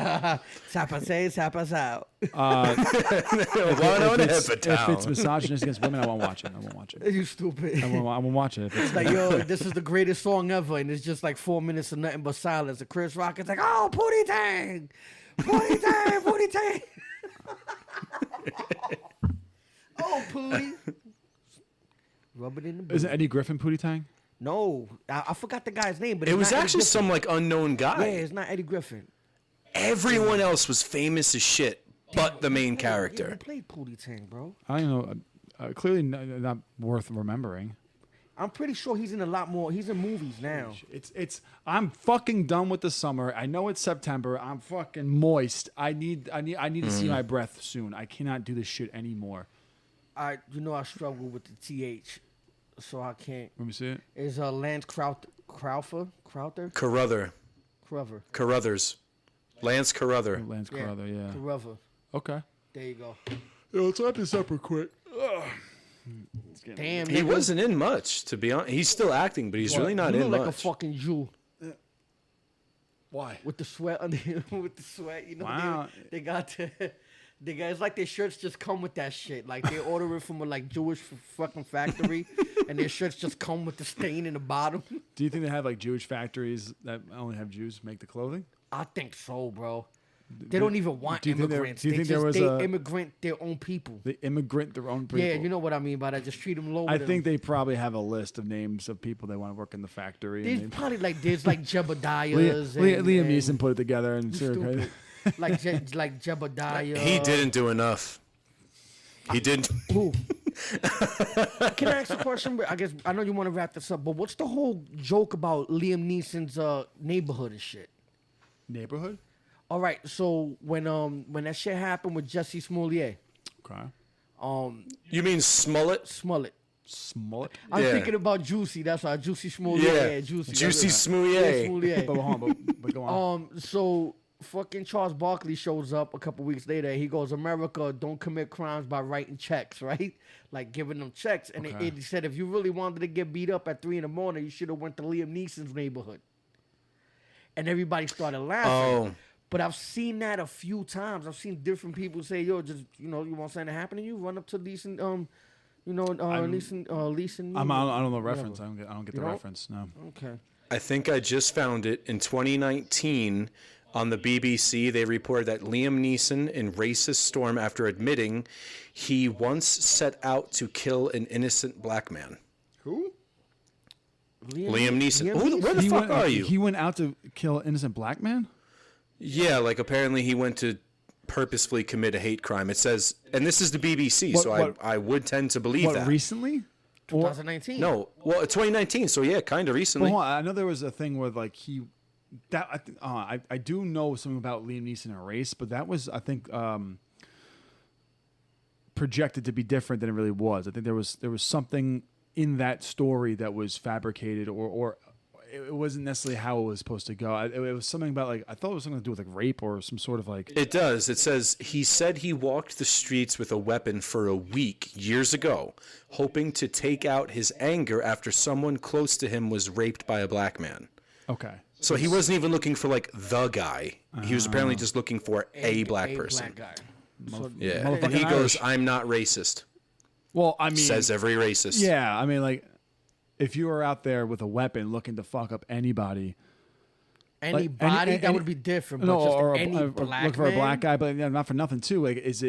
Tapa say, tapa out. One on a If hip it's misogynist against women, I won't watch it. I won't watch it. You stupid. I won't watch it. If it's Like, yo, this is the greatest song ever, and it's just like 4 minutes of nothing but silence. And Chris Rock is like, oh, Pootie Tang! Pootie Tang! Pootie Tang! Oh, Pootie! Rub it in the Is boot. it Eddie Griffin Pootie Tang? No, I forgot the guy's name, but It it's was not Eddie actually Griffin. some like unknown Yeah, guy. it's not Eddie Griffin. Everyone else was famous as shit, but the main Yeah, character. he played Pootie Tang, bro. I don't know. Clearly not worth remembering. I'm pretty sure he's in a lot more. He's in movies now. It's. I'm fucking done with the summer. I know it's September. I'm fucking moist. I need to see my breath soon. I cannot do this shit anymore. I struggle with the TH, so I can't. Let me see it. Is Lance Crowther? Carruthers. Lance Carruthers. Lance Carruthers. Yeah. Carruthers. Okay. There you go. Yo, let's wrap this up real quick. Damn, He nigga. wasn't in much, to be honest. He's still acting, but he's really not you in look like much. a fucking Jew. Why? With the sweat on the with the sweat, you know. Wow. They got the guys like their shirts just come with that shit. Like they order it from a like Jewish fucking factory, and their shirts just come with the stain in the bottom. Do you think they have like Jewish factories that only have Jews make the clothing? I think so, bro. They don't even want do you think there- immigrants. do you They think there just was they a- immigrant their own people. They immigrant their own people. Yeah, you know what I mean by that. Just treat them lower. I than think them. they probably have a list of names of people they want to work in the factory. There's And they, probably like there's like Jebediahs. Liam and Neeson put it together and stupid. like Jebediah. He didn't do enough. He didn't. Who? Can I ask a question? I guess I know you want to wrap this up, but what's the whole joke about Liam Neeson's neighborhood and shit? Neighborhood. All right, so when that shit happened with Jesse Smollett, Okay. You mean Smollett? Smollett. Smollett. I'm Yeah. thinking about Juicy. That's why Juicy Smollett. Yeah. Juicy. Juicy That's it. Smouillet. Yeah, Smollett. But hold on. But go on. So fucking Charles Barkley shows up a couple weeks later. He goes, America don't commit crimes by writing checks, right? Like giving them checks. And Okay. he said if you really wanted to get beat up at 3 a.m, you should have went to Liam Neeson's neighborhood. And everybody started laughing. Oh. But I've seen that a few times. I've seen different people say, "Yo, just you want something to happen to you? Run up to Leeson, Leeson." I don't know the reference. I don't get the don't? reference. No. Okay. I think I just found it in 2019 on the BBC. They reported that Liam Neeson in racist storm after admitting he once set out to kill an innocent black man. Who? Liam Neeson. Liam Where the fuck are you? He went out to kill an innocent black man. Yeah, like apparently he went to purposefully commit a hate crime. It says, and this is the BBC, What- so what- I would tend to believe What that. recently? 2019. No, well, 2019, so yeah, kind of Well, recently. hold on, I know there was a thing where like I do know something about Liam Neeson and race, but that was I think projected to be different than it really was. I think there was something in that story that was fabricated or it wasn't necessarily how it was supposed to go. It was something about like I thought it was something to do with like rape or some sort of like. It does. It says he said he walked the streets with a weapon for a week years ago, hoping to take out his anger after someone close to him was raped by a black man. Okay. So he wasn't even looking for like the guy. He was apparently just looking for a black person. Black guy. So, Yeah. Motherfucking And he goes, Irish. "I'm not racist." Well, I mean, Says every racist. yeah, I mean, like, if you were out there with a weapon looking to fuck up anybody, anybody that would be different, but no, just or any black look for a black man? guy, but not for nothing too. Like, is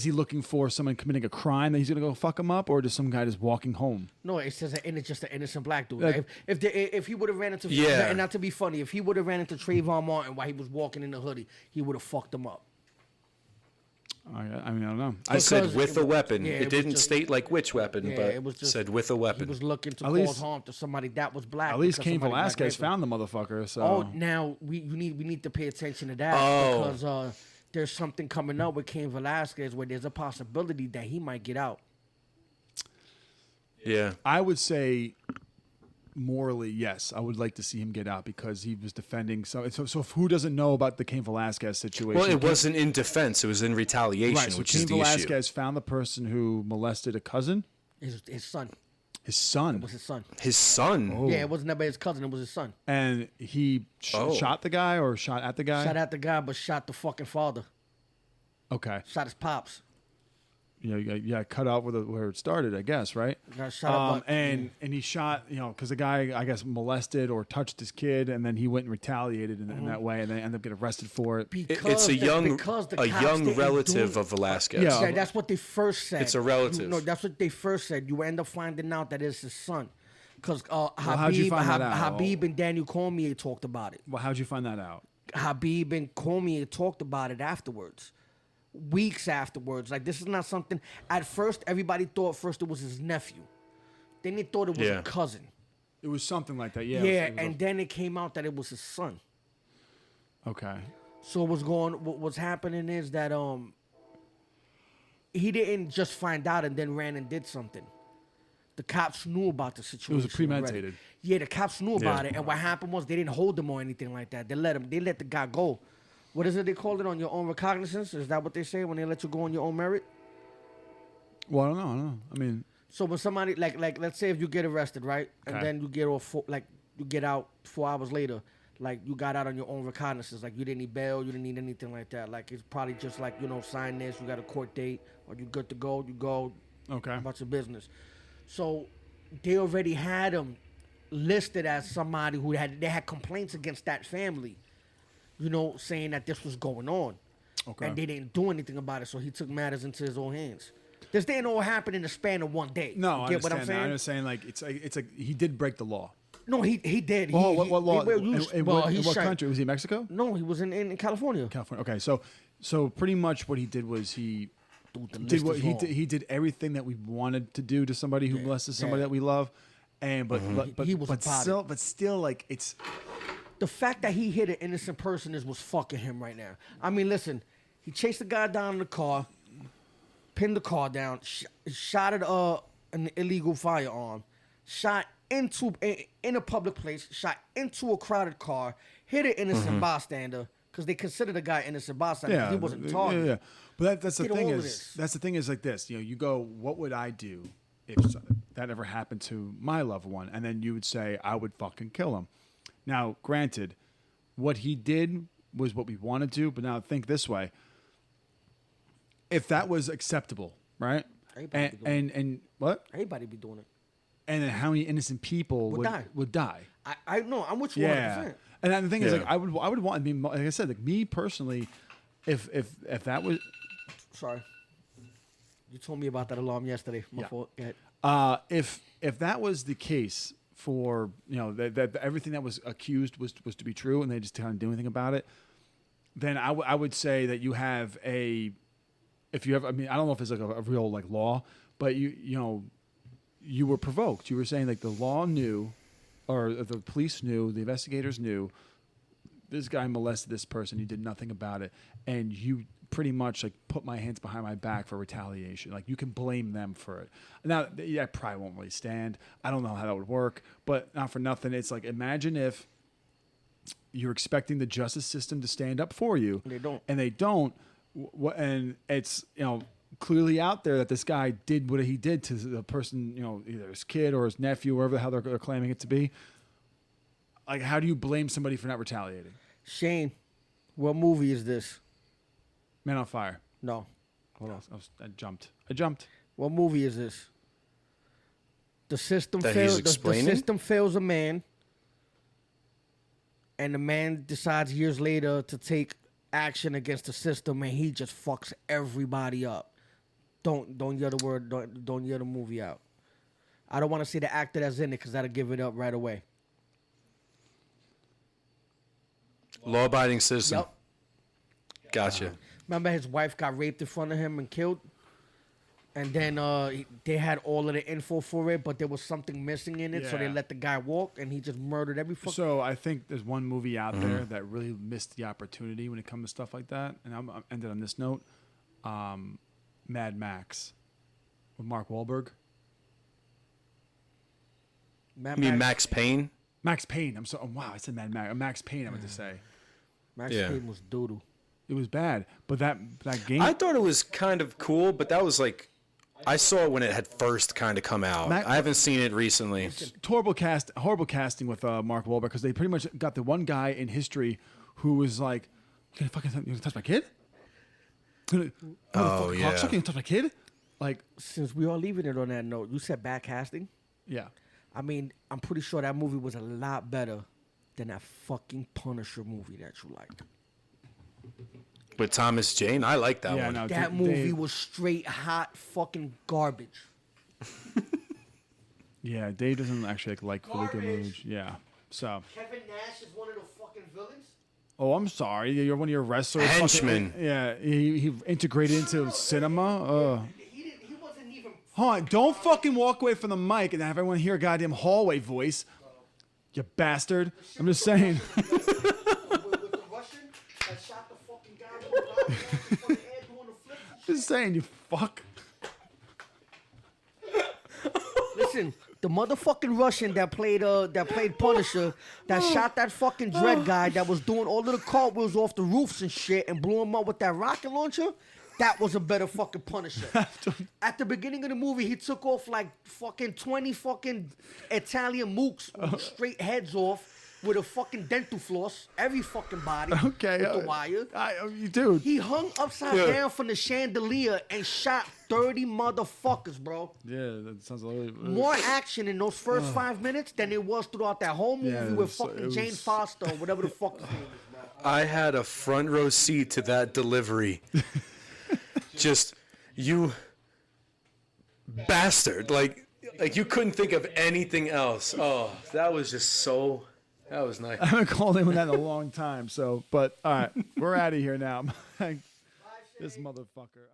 he looking for someone committing a crime that he's gonna go fuck him up, or just some guy just walking home? No, it says it's just an innocent black dude. Like- If he would have ran into Yeah. and not to be funny, if he would have ran into Trayvon Martin while he was walking in the hoodie, he would have fucked him up. I mean, I don't know. I said Because with it a was- weapon. yeah, it it was didn't just- state like which weapon, Yeah, but it was just- said with a He weapon. was looking to At cause least- harm to somebody that was black. At least because Cain somebody black Velasquez raped him. found the motherfucker. So Oh, now we need to pay attention to that Oh. because there's something coming up with Cain Velasquez where there's a possibility that he might get out. Yeah. I would say morally, yes, I would like to see him get out because he was defending. So who doesn't know about the Cain Velasquez situation? Well, it wasn't in defense. It was in retaliation, right. So which Cain is the Velasquez found the person who molested a cousin, His son. his son, It was his son. issue. His son. Oh. Yeah, it wasn't never his cousin. It was his son. and he Oh. shot the guy or shot at the guy. Shot at the guy, but shot the fucking father. Okay, Shot his pops. you got cut out where it started, I guess, right? Got shot up. But, and he shot, because the guy, I guess, molested or touched his kid, and then he went and retaliated in that way, and then ended up getting arrested for it. It's a young cops relative didn't of Velasquez. Yeah. Yeah, that's what they first said. It's a relative. No, that's what they first said. You end up finding out that it's his son. Because how'd you find that out? Habib and Daniel Cormier talked about it. Well, how'd you find that out? Habib and Cormier talked about it afterwards. Weeks afterwards. Like, this is not something... At first, everybody thought first it was his nephew. Then they thought it was Yeah. a cousin. It was something like that, yeah. Yeah, it was and then it came out that it was his son. okay. So what's happening is that he didn't just find out and then ran and did something. The cops knew about the situation. premeditated. already. Yeah, the cops knew about it, and what happened was they didn't hold him or anything like that. They let the guy go. What is it they call it, on your own recognizance? Is that what they say when they let you go on your own merit? Well, I don't know. I mean, So when somebody like let's say if you get arrested, right, and Okay. then you get off you get out 4 hours later, like you got out on your own recognizance. Like you didn't need bail, you didn't need anything like that. Like it's probably just like, you know, sign this, you got a court date, or you good to go, you go Okay. about your business. So they already had him listed as somebody who they had complaints against that family, you know, saying that this was going on. Okay. And they didn't do anything about it, so he took matters into his own hands. This didn't all happen in the span of one day. No, you I get what understand I'm that. saying? I'm just saying, like, it's like he did break the law. No, he did. Well, what law? In Well, he what shot- country? Was he Mexico? No, he was in California. California. Okay, so pretty much what he did was he Dude, the did list what is he long. did. He did everything that we wanted to do to somebody who molested somebody yeah. that we love, and but He was but about still it. but still like it's The fact that he hit an innocent person is what's fucking him right now. I mean, listen, he chased the guy down in the car, pinned the car down, shot at an illegal firearm, shot into in a public place, shot into a crowded car, hit an innocent bystander because they consider the guy innocent bystander. 'Cause he wasn't targeted. Yeah. But that's the Did thing all of is this. that's the thing is like this. You know, you go, what would I do if that ever happened to my loved one? And then you would say, I would fucking kill him. Now, granted, what he did was what we want to do, but now think this way. If that was acceptable, right? Everybody be doing And what? Everybody be doing it. And then how many innocent people would die? I know. I'm with you 100%. Yeah. And then the thing is, Yeah. like, I would want. I mean, like I said, like me personally, if that was, Sorry. You told me about that alarm yesterday. My Yeah. fault. Go ahead. if that was the case for, you know, that everything that was accused was to be true, and they just didn't do anything about it, then I would say that you have if you have, I mean, I don't know if it's like a real like law, but you know, you were provoked. You were saying like the law knew, or the police knew, the investigators knew, this guy molested this person. He did nothing about it, and you pretty much like put my hands behind my back for retaliation. Like you can blame them for it. Now, yeah, I probably won't really stand. I don't know how that would work, but not for nothing. It's like, imagine if you're expecting the justice system to stand up for you, They don't. and they don't. And it's, you know, clearly out there that this guy did what he did to the person, you know, either his kid or his nephew, wherever the hell they're claiming it to be. Like, how do you blame somebody for not retaliating? Shane, what movie is this? Man on Fire. No. Hold on. I jumped. What movie is this? The system That fails. he's The explaining? system fails a man, and the man decides years later to take action against the system, and he just fucks everybody up. Don't yell the word. Don't yell the movie out. I don't want to say the actor that's in it because that'll give it up right away. Law-abiding citizen. Yep. Gotcha. Remember his wife got raped in front of him and killed? And then they had all of the info for it, but there was something missing in it, so they Yeah. let the guy walk, and he just murdered every fucking... So I think there's one movie out there that really missed the opportunity when it comes to stuff like that. And I'm ended on this note. Mad Max with Mark Wahlberg. Mad You mean Max- Max Payne? Max Payne. I'm so wow. I said Mad Max. Max Payne. I meant to say Max Yeah. Payne was doodle. it was bad, but that game. I thought it was kind of cool, but that was like, I saw it when it had first kind of come out. I haven't seen it recently. horrible casting with Mark Wahlberg, because they pretty much got the one guy in history who was like, "You gonna touch my kid? Oh, yeah. You gonna touch my kid?" Like, Since we are leaving it on that note, you said bad casting? yeah. I mean, I'm pretty sure that movie was a lot better than that fucking Punisher movie that you liked. With Thomas Jane, I like that Yeah, one. no, That they- movie was straight hot fucking garbage. Yeah, Dave doesn't actually like really good movies. Yeah. So, Kevin Nash is one of the fucking villains? oh, I'm sorry. You're one of your wrestlers. Henchman. Yeah, he integrated into cinema. He wasn't even... Hold on, don't fucking walk away from the mic and have everyone hear a goddamn hallway voice. You bastard. I'm just saying. with the Russian that shot the fucking guy with the fucking air doing the flips and shit. Just saying, you fuck. Listen, the motherfucking Russian that played Punisher, that shot that fucking Dread guy that was doing all of the cartwheels off the roofs and shit and blew him up with that rocket launcher, that was a better fucking Punisher. At the beginning of the movie, he took off like fucking 20 fucking Italian mooks with straight heads off with a fucking dental floss, every fucking body. Okay. With the wire. Dude. He hung upside down from the chandelier and shot 30 motherfuckers, bro. Yeah, that sounds really. More action in those first 5 minutes than it was throughout that whole movie Yeah, with fucking Jane was- Foster or whatever the fuck his name is, bro. I had a front row seat to that delivery. Just you bastard. Like you couldn't think of anything else. Oh, that was just so that was nice. I haven't called him that in a long time. So, but all right, we're out of here now. This motherfucker.